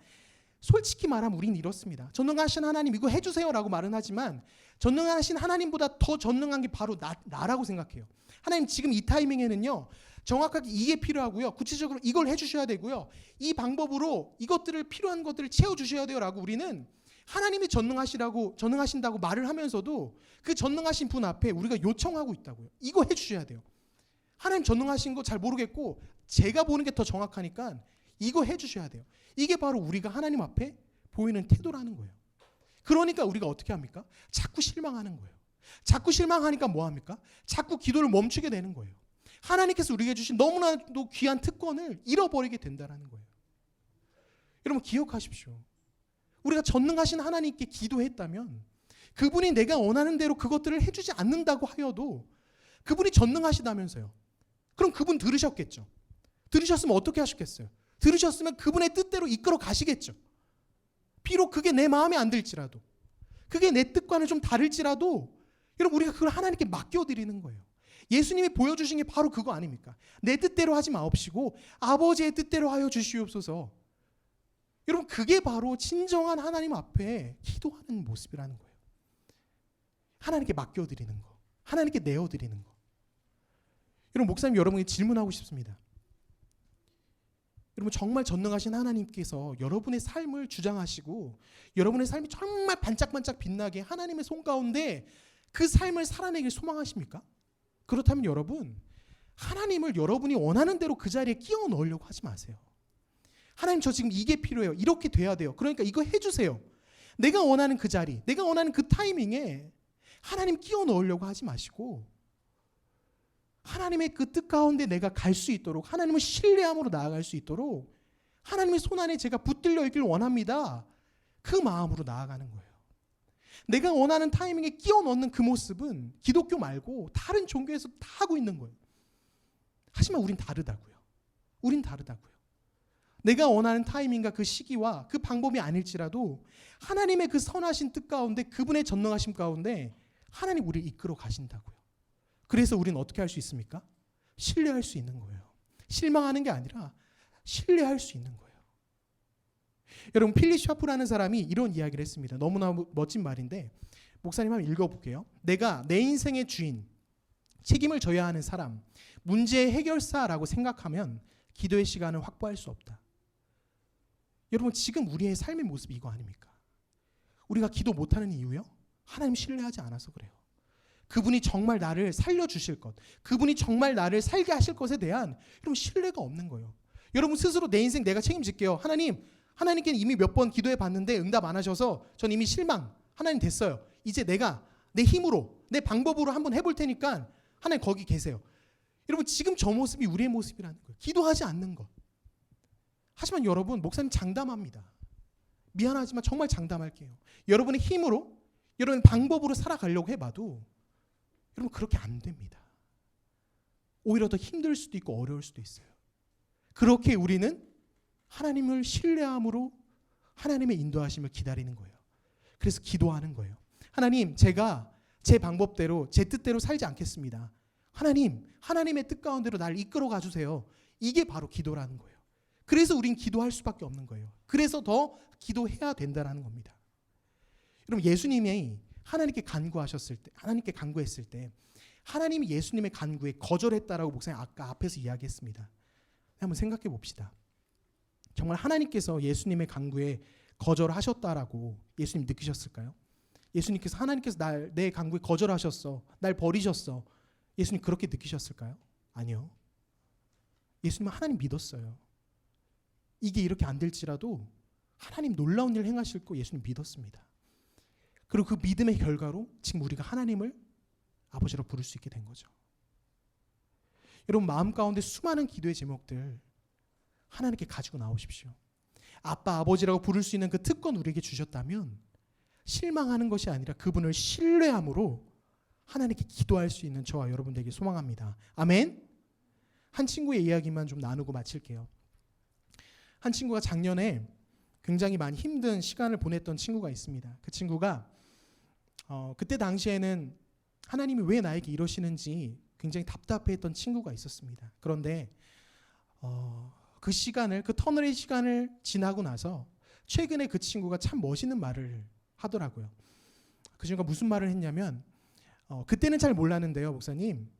솔직히 말하면 우리는 이렇습니다. 전능하신 하나님 이거 해주세요라고 말은 하지만 전능하신 하나님보다 더 전능한 게 바로 나라고 생각해요. 하나님 지금 이 타이밍에는요. 정확하게 이게 필요하고요. 구체적으로 이걸 해주셔야 되고요. 이 방법으로 이것들을 필요한 것들을 채워주셔야 돼요라고 우리는 하나님이 전능하신다고 말을 하면서도 그 전능하신 분 앞에 우리가 요청하고 있다고요. 이거 해주셔야 돼요. 하나님 전능하신 거 잘 모르겠고 제가 보는 게 더 정확하니까 이거 해주셔야 돼요. 이게 바로 우리가 하나님 앞에 보이는 태도라는 거예요. 그러니까 우리가 어떻게 합니까? 자꾸 실망하는 거예요. 자꾸 실망하니까 뭐 합니까? 자꾸 기도를 멈추게 되는 거예요. 하나님께서 우리에게 주신 너무나도 귀한 특권을 잃어버리게 된다는 거예요. 여러분 기억하십시오. 우리가 전능하신 하나님께 기도했다면 그분이 내가 원하는 대로 그것들을 해주지 않는다고 하여도 그분이 전능하시다면서요. 그럼 그분 들으셨겠죠. 들으셨으면 어떻게 하셨겠어요? 들으셨으면 그분의 뜻대로 이끌어 가시겠죠. 비록 그게 내 마음에 안 들지라도, 그게 내 뜻과는 좀 다를지라도 여러분 우리가 그걸 하나님께 맡겨드리는 거예요. 예수님이 보여주신 게 바로 그거 아닙니까? 내 뜻대로 하지 마옵시고 아버지의 뜻대로 하여 주시옵소서. 여러분 그게 바로 진정한 하나님 앞에 기도하는 모습이라는 거예요. 하나님께 맡겨드리는 거, 하나님께 내어드리는 거. 여러분 목사님 여러분에게 질문하고 싶습니다. 여러분 정말 전능하신 하나님께서 여러분의 삶을 주장하시고 여러분의 삶이 정말 반짝반짝 빛나게 하나님의 손 가운데 그 삶을 살아내길 소망하십니까? 그렇다면 여러분 하나님을 여러분이 원하는 대로 그 자리에 끼워 넣으려고 하지 마세요. 하나님 저 지금 이게 필요해요. 이렇게 돼야 돼요. 그러니까 이거 해주세요. 내가 원하는 그 자리, 내가 원하는 그 타이밍에 하나님 끼워 넣으려고 하지 마시고 하나님의 그 뜻 가운데 내가 갈 수 있도록 하나님을 신뢰함으로 나아갈 수 있도록 하나님의 손 안에 제가 붙들려 있길 원합니다. 그 마음으로 나아가는 거예요. 내가 원하는 타이밍에 끼워 넣는 그 모습은 기독교 말고 다른 종교에서 다 하고 있는 거예요. 하지만 우린 다르다고요. 우린 다르다고요. 내가 원하는 타이밍과 그 시기와 그 방법이 아닐지라도 하나님의 그 선하신 뜻 가운데 그분의 전능하심 가운데 하나님 우리를 이끌어 가신다고요. 그래서 우리는 어떻게 할 수 있습니까? 신뢰할 수 있는 거예요. 실망하는 게 아니라 신뢰할 수 있는 거예요. 여러분 필립 샤프라는 사람이 이런 이야기를 했습니다. 너무나 멋진 말인데 목사님 한번 읽어볼게요. 내가 내 인생의 주인, 책임을 져야 하는 사람, 문제의 해결사라고 생각하면 기도의 시간을 확보할 수 없다. 여러분 지금 우리의 삶의 모습이 이거 아닙니까? 우리가 기도 못하는 이유요? 하나님 신뢰하지 않아서 그래요. 그분이 정말 나를 살려주실 것, 그분이 정말 나를 살게 하실 것에 대한 여러분 신뢰가 없는 거예요. 여러분 스스로 내 인생 내가 책임질게요. 하나님께는 이미 몇 번 기도해 봤는데 응답 안 하셔서 전 이미 실망, 하나님 됐어요. 이제 내가 내 힘으로, 내 방법으로 한번 해볼 테니까 하나님 거기 계세요. 여러분 지금 저 모습이 우리의 모습이라는 거예요. 기도하지 않는 것. 하지만 여러분 목사님 장담합니다. 미안하지만 정말 장담할게요. 여러분의 힘으로, 여러분의 방법으로 살아가려고 해봐도 여러분 그렇게 안 됩니다. 오히려 더 힘들 수도 있고 어려울 수도 있어요. 그렇게 우리는 하나님을 신뢰함으로 하나님의 인도하심을 기다리는 거예요. 그래서 기도하는 거예요. 하나님 제가 제 방법대로 제 뜻대로 살지 않겠습니다. 하나님의 뜻 가운데로 나를 이끌어 가주세요. 이게 바로 기도라는 거예요. 그래서 우린 기도할 수밖에 없는 거예요. 그래서 더 기도해야 된다는 겁니다. 여러분 예수님이 하나님께 간구했을 때 하나님이 예수님의 간구에 거절했다라고 목사님 아까 앞에서 이야기했습니다. 한번 생각해 봅시다. 정말 하나님께서 예수님의 간구에 거절하셨다라고 예수님 느끼셨을까요? 하나님께서 내 간구에 거절하셨어. 날 버리셨어. 예수님 그렇게 느끼셨을까요? 아니요. 예수님은 하나님 믿었어요. 이게 이렇게 안 될지라도 하나님 놀라운 일 행하실 거 예수님 믿었습니다. 그리고 그 믿음의 결과로 지금 우리가 하나님을 아버지로 부를 수 있게 된 거죠. 여러분 마음 가운데 수많은 기도의 제목들 하나님께 가지고 나오십시오. 아빠 아버지라고 부를 수 있는 그 특권 우리에게 주셨다면 실망하는 것이 아니라 그분을 신뢰함으로 하나님께 기도할 수 있는 저와 여러분들에게 소망합니다. 아멘. 한 친구의 이야기만 좀 나누고 마칠게요. 한 친구가 작년에 굉장히 많이 힘든 시간을 보냈던 친구가 있습니다. 그 친구가 그때 당시에는 하나님이 왜 나에게 이러시는지 굉장히 답답해했던 친구가 있었습니다. 그런데 그 터널의 시간을 지나고 나서 최근에 그 친구가 참 멋있는 말을 하더라고요. 그 친구가 무슨 말을 했냐면 그때는 잘 몰랐는데요, 목사님.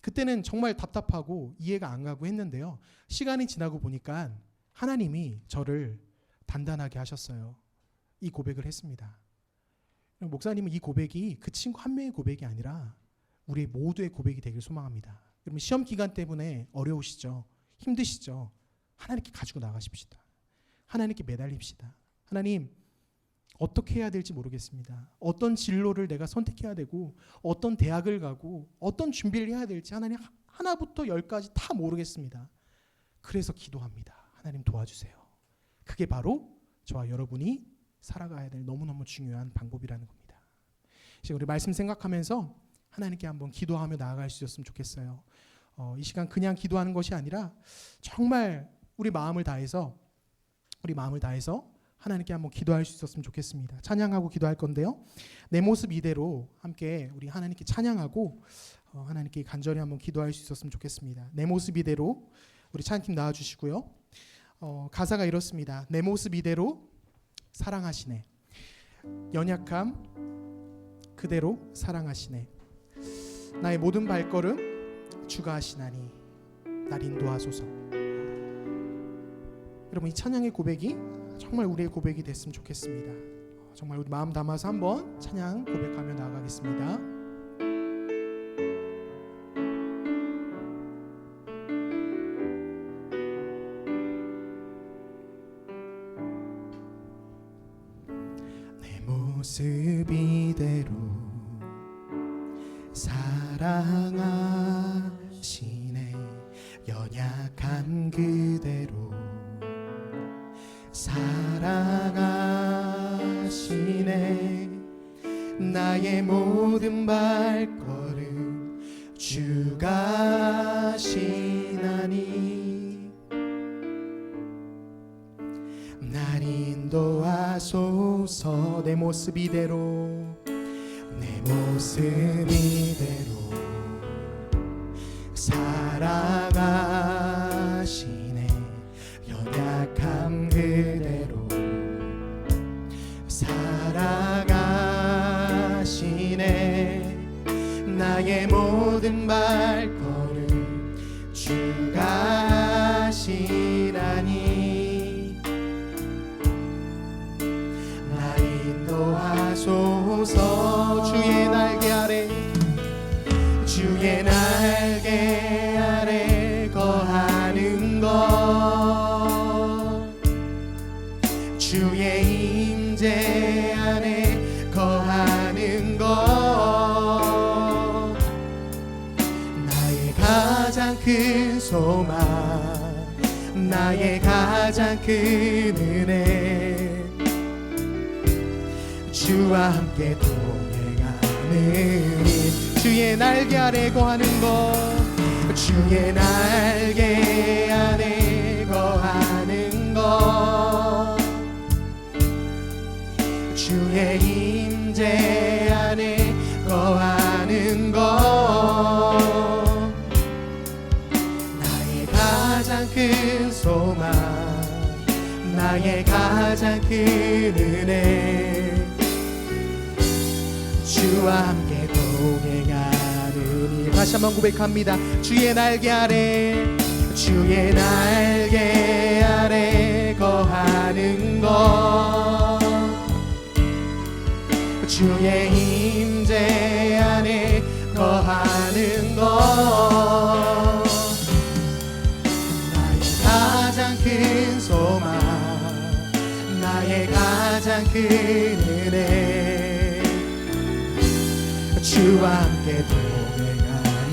그때는 정말 답답하고 이해가 안 가고 했는데요. 시간이 지나고 보니까 하나님이 저를 단단하게 하셨어요. 이 고백을 했습니다. 목사님은 이 고백이 그 친구 한 명의 고백이 아니라 우리 모두의 고백이 되길 소망합니다. 여러분 시험 기간 때문에 어려우시죠? 힘드시죠? 하나님께 가지고 나가십시다. 하나님께 매달립시다. 하나님, 어떻게 해야 될지 모르겠습니다. 어떤 진로를 내가 선택해야 되고 어떤 대학을 가고 어떤 준비를 해야 될지 하나님 하나부터 열까지 다 모르겠습니다. 그래서 기도합니다. 하나님 도와주세요. 그게 바로 저와 여러분이 살아가야 될 너무너무 중요한 방법이라는 겁니다. 지금 우리 말씀 생각하면서 하나님께 한번 기도하며 나아갈 수 있었으면 좋겠어요. 이 시간 그냥 기도하는 것이 아니라 정말 우리 마음을 다해서 하나님께 한번 기도할 수 있었으면 좋겠습니다. 찬양하고 기도할 건데요. 내 모습 이대로 함께 우리 하나님께 찬양하고 하나님께 간절히 한번 기도할 수 있었으면 좋겠습니다. 내 모습 이대로 우리 찬양팀 나와주시고요. 가사가 이렇습니다. 내 모습 이대로 사랑하시네. 연약함 그대로 사랑하시네. 나의 모든 발걸음 주가 하시나니 날 인도하소서. 여러분 이 찬양의 고백이 정말 우리의 고백이 됐으면 좋겠습니다. 정말 우리 마음 담아서 한번 찬양 고백하며 나아가겠습니다. 내 모습 이대로 사랑하시네. 연약한 그대로 사랑하시네. 나의 모든 발걸음 주가 하시나니 날 인도하소서. 내 모습 이대로 내 모습 이대로 사랑하시네. 연약함 그대로 사랑하시네. 나의 모든 발걸음 주가 하시나니 날 인도하소서. 주의 날개 아래 주의 날개 아래 거하는 것 주의 임재 안에 거하는 것 나의 가장 큰 소망 나의 가장 큰 은혜 주와 함께 동행하는 주의 날개 아래 거하는 것 주의 날개 아래 거하는 것 주의 임재 안에 거하는 것 나의 가장 큰 소망 나의 가장 큰 은혜 주와 함께 동행하느니 다시 한번 고백합니다. 주의 날개 아래 주의 날개 아래 거하는 것 주의 임재 안에 거하는 것 나의 가장 큰 소망 나의 가장 큰 은혜 주와 함께 동행하느니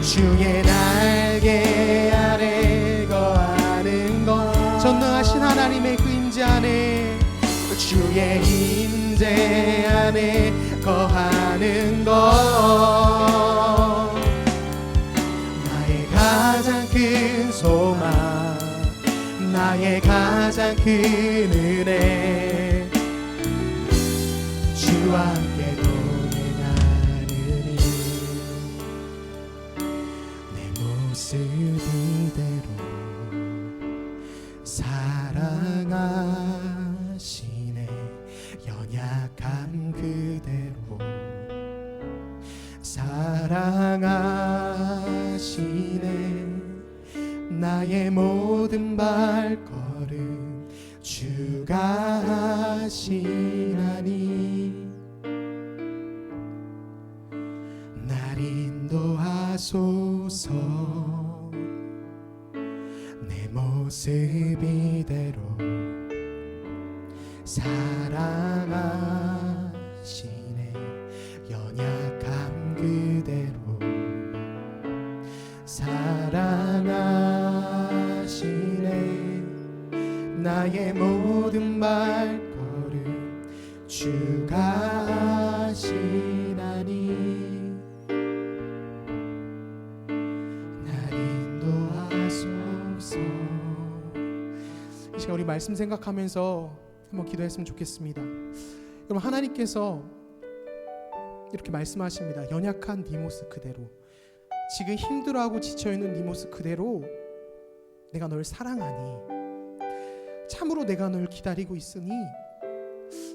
주의 날개 아래 거하는 것 전능하신 하나님의 그 임재 안에 주의 임재 안에 거하는 것 나의 가장 큰 소망 나의 가장 큰 은혜 주와 함께 동행하느니 내 모습 이대로 사랑하시네. 연약한 그대로 사랑하시네 나의 모든 발걸음 주가 하시나니 날 인도하소서 내 모습 이대로 사랑하시네 연약함 그대로 사랑하시네 나의 모든 발걸음 주가 하시나니 날 인도하소서. 이 시간 우리 말씀 생각하면서 한번 기도했으면 좋겠습니다. 여러분, 하나님께서 이렇게 말씀하십니다. 연약한 네 모습 그대로, 지금 힘들어하고 지쳐있는 네 모습 그대로 내가 널 사랑하니 참으로 내가 널 기다리고 있으니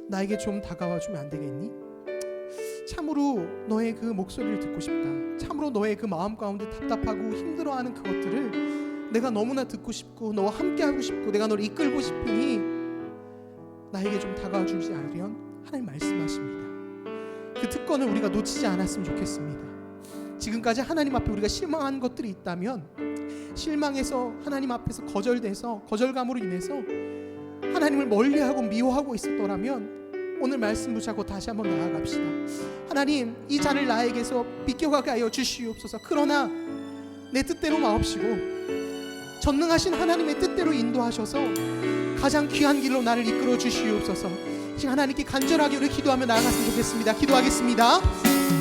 나에게 좀 다가와 주면 안 되겠니? 참으로 너의 그 목소리를 듣고 싶다. 참으로 너의 그 마음 가운데 답답하고 힘들어하는 그것들을 내가 너무나 듣고 싶고 너와 함께하고 싶고 내가 널 이끌고 싶으니 나에게 좀 다가와 주지 않으련 하나님 말씀하십니다. 그 특권을 우리가 놓치지 않았으면 좋겠습니다. 지금까지 하나님 앞에 우리가 실망한 것들이 있다면 실망해서 하나님 앞에서 거절돼서 거절감으로 인해서 하나님을 멀리하고 미워하고 있었더라면 오늘 말씀 붙잡고 다시 한번 나아갑시다. 하나님, 이 잔을 나에게서 비껴가게 하여 주시옵소서. 그러나 내 뜻대로 마옵시고 전능하신 하나님의 뜻대로 인도하셔서 가장 귀한 길로 나를 이끌어 주시옵소서. 지금 하나님께 간절하게 우리 기도하며 나아갔으면 좋겠습니다. 기도하겠습니다.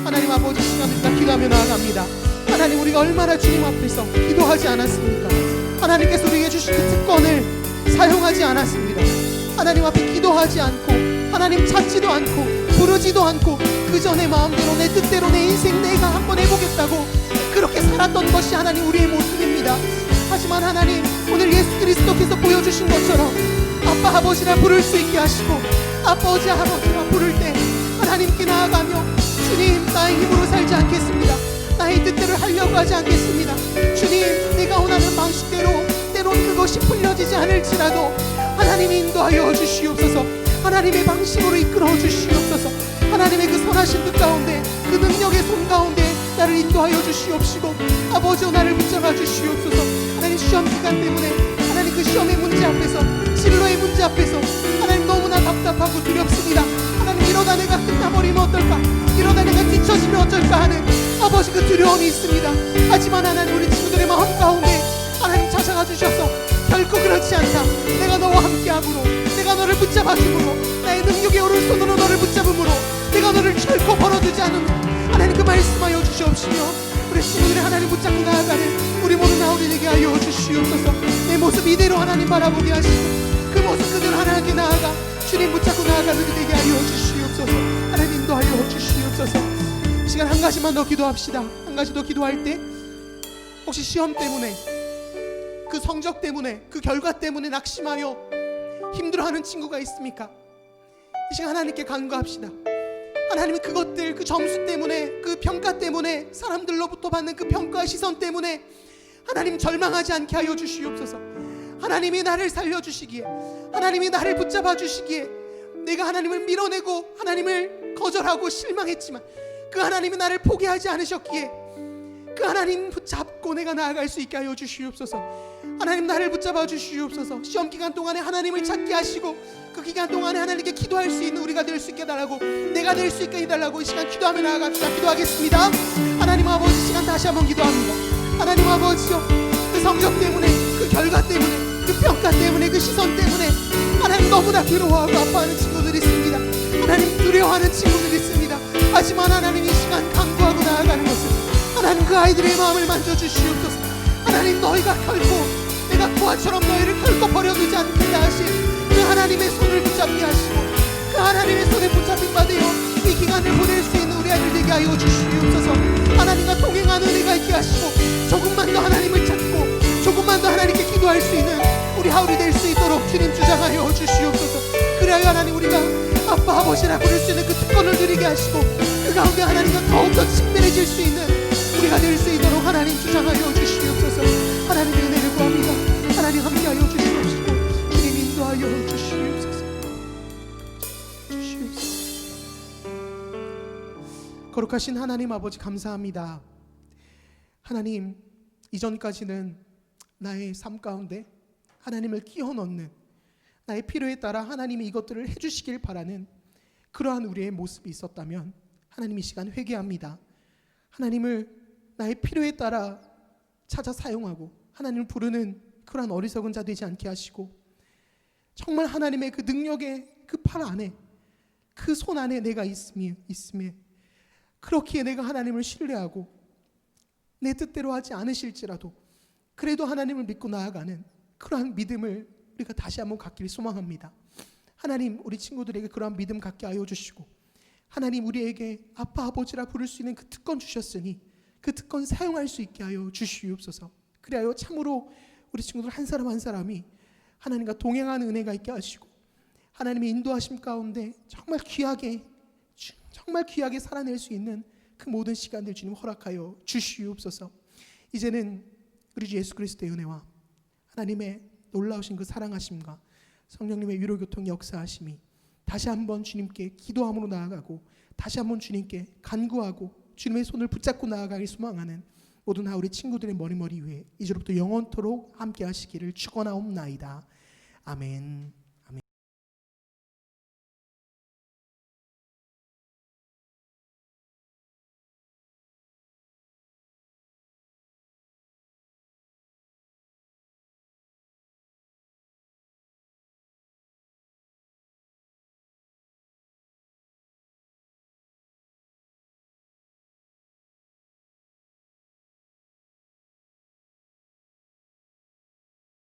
하나님 아버지, 시간 우리가 기도하며 나아갑니다. 하나님, 우리가 얼마나 주님 앞에서 기도하지 않았습니까? 하나님께서 우리에게 주신 그 특권을 사용하지 않았습니다. 하나님 앞에 기도하지 않고 하나님 찾지도 않고 부르지도 않고 그저 내 마음대로 내 뜻대로 내 인생 내가 한번 해보겠다고 그렇게 살았던 것이 하나님 우리의 모습입니다. 하지만 하나님, 오늘 예수 그리스도께서 보여주신 것처럼 아빠 아버지라 부를 수 있게 하시고 아버지 아버지라 부를 때 하나님께 나아가며 주님, 나의 힘으로 살지 않겠습니다. 나의 뜻대로 하려고 하지 않겠습니다. 주님, 내가 원하는 방식대로 때론 그것이 풀려지지 않을지라도 하나님이 인도하여 주시옵소서. 하나님의 방식으로 이끌어 주시옵소서. 하나님의 그 선하신 뜻 가운데 그 능력의 손 가운데 나를 인도하여 주시옵시고 아버지여 나를 붙잡아 주시옵소서. 하나님, 시험 기간 때문에 하나님 그 시험의 문제 앞에서 진로의 문제 앞에서 하나님 너무나 답답하고 두렵습니다. 하나님, 이러다 내가 끝나버리면 어떨까, 이러다 내가 뒤처지면 어쩔까 하는 아버지 그 두려움이 있습니다. 하지만 하나님, 우리 친구들의 마음 가운데 하나님 찾아가 주셔서 결코 그렇지 않다. 내가 너와 함께함으로 내가 너를 붙잡아 주므로 나의 능력의 오른손으로 너를 붙잡음으로 내가 너를 결코 벌어두지 않은 하나님 그 말씀하여 주시옵시며 우리 친구들의 하나님 붙잡고 나아가는 우리 모두 나오게 되게 하여 주시옵소서. 내 모습 이대로 하나님 바라보게 하시고 그 모습 그대로 하나님께 나아가 주님 붙잡고 나아가게 되게 하여 주시옵소서. 하나님 인도하여 주시옵소서. 이 시간 한 가지만 더 기도합시다. 한 가지 더 기도할 때 혹시 시험 때문에 그 성적 때문에 그 결과 때문에 낙심하여 힘들어하는 친구가 있습니까? 이 시간 하나님께 간구합시다. 하나님이 그것들, 그 점수 때문에, 그 평가 때문에, 사람들로부터 받는 그 평가와 시선 때문에 하나님 절망하지 않게 하여 주시옵소서. 하나님이 나를 살려주시기에, 하나님이 나를 붙잡아 주시기에 내가 하나님을 밀어내고 하나님을 거절하고 실망했지만 그 하나님이 나를 포기하지 않으셨기에 그 하나님 붙잡고 내가 나아갈 수 있게 하여 주시옵소서. 하나님, 나를 붙잡아 주시옵소서. 시험 기간 동안에 하나님을 찾게 하시고 그 기간 동안에 하나님께 기도할 수 있는 우리가 될 수 있게 해달라고, 내가 될 수 있게 해달라고 이 시간 기도하며 나아갑시다. 기도하겠습니다. 하나님 아버지, 시간 다시 한번 기도합니다. 하나님 아버지요, 그 성적 때문에, 그 결과 때문에, 그 평가 때문에, 그 시선 때문에 하나님 너무나 두려워하고 아파하는 친구들이 있습니다. 하나님, 두려워하는 친구들이 있습니다. 하지만 하나님, 이 시간 간구하고 나아가는 것은 하나님 그 아이들의 마음을 만져주시옵소서. 하나님, 너희가 결코 내가 고아처럼 너희를 결코 버려두지 않겠다 하신 그 하나님의 손을 붙잡게 하시고 그 하나님의 손에 붙잡힌 바 되어 이 기간을 보낼 수 있는 우리 아이들 되게 하여 주시옵소서. 하나님과 동행하는 은혜가 있게 하시고 조금만 더 하나님을 찾고 조금만 더 하나님께 기도할 수 있는 우리 하울이 될 수 있도록 주님 주장하여 주시옵소서. 그래야 하나님, 우리가 아빠 아버지라 부를 수 있는 그 특권을 누리게 하시고 그 가운데 하나님과 더욱더 친밀해질 수 있는 우리가 될 수 있도록 하나님 주장하여 주시옵소서. 하나님의 은혜를 구합니다. 하나님 함께하여 주시옵시고 주님 인도하여 주시옵소서. 거룩하신 하나님 아버지 감사합니다. 하나님, 이전까지는 나의 삶 가운데 하나님을 끼워 넣는, 나의 필요에 따라 하나님이 이것들을 해주시길 바라는 그러한 우리의 모습이 있었다면 하나님, 이 시간 회개합니다. 하나님을 나의 필요에 따라 찾아 사용하고 하나님을 부르는 그러한 어리석은 자 되지 않게 하시고, 정말 하나님의 그 능력의 그 팔 안에, 그 손 안에 내가 있음에 그렇기에 내가 하나님을 신뢰하고 내 뜻대로 하지 않으실지라도 그래도 하나님을 믿고 나아가는 그러한 믿음을 우리가 다시 한번 갖기를 소망합니다. 하나님, 우리 친구들에게 그러한 믿음 갖게 하여 주시고, 하나님, 우리에게 아빠 아버지라 부를 수 있는 그 특권 주셨으니 그 특권 사용할 수 있게 하여 주시옵소서. 그리하여 참으로 우리 친구들 한 사람 한 사람이 하나님과 동행하는 은혜가 있게 하시고, 하나님의 인도하심 가운데 정말 귀하게 살아낼 수 있는 그 모든 시간들 주님 허락하여 주시옵소서. 이제는 우리 주 예수 그리스도의 은혜와 하나님의 놀라우신 그 사랑하심과 성령님의 위로교통 역사하심이 다시 한번 주님께 기도함으로 나아가고, 다시 한번 주님께 간구하고 주님의 손을 붙잡고 나아가길 소망하는 모든 우리 친구들의 머리 위에 이제로부터 영원토록 함께 하시기를 축원하옵나이다. 아멘.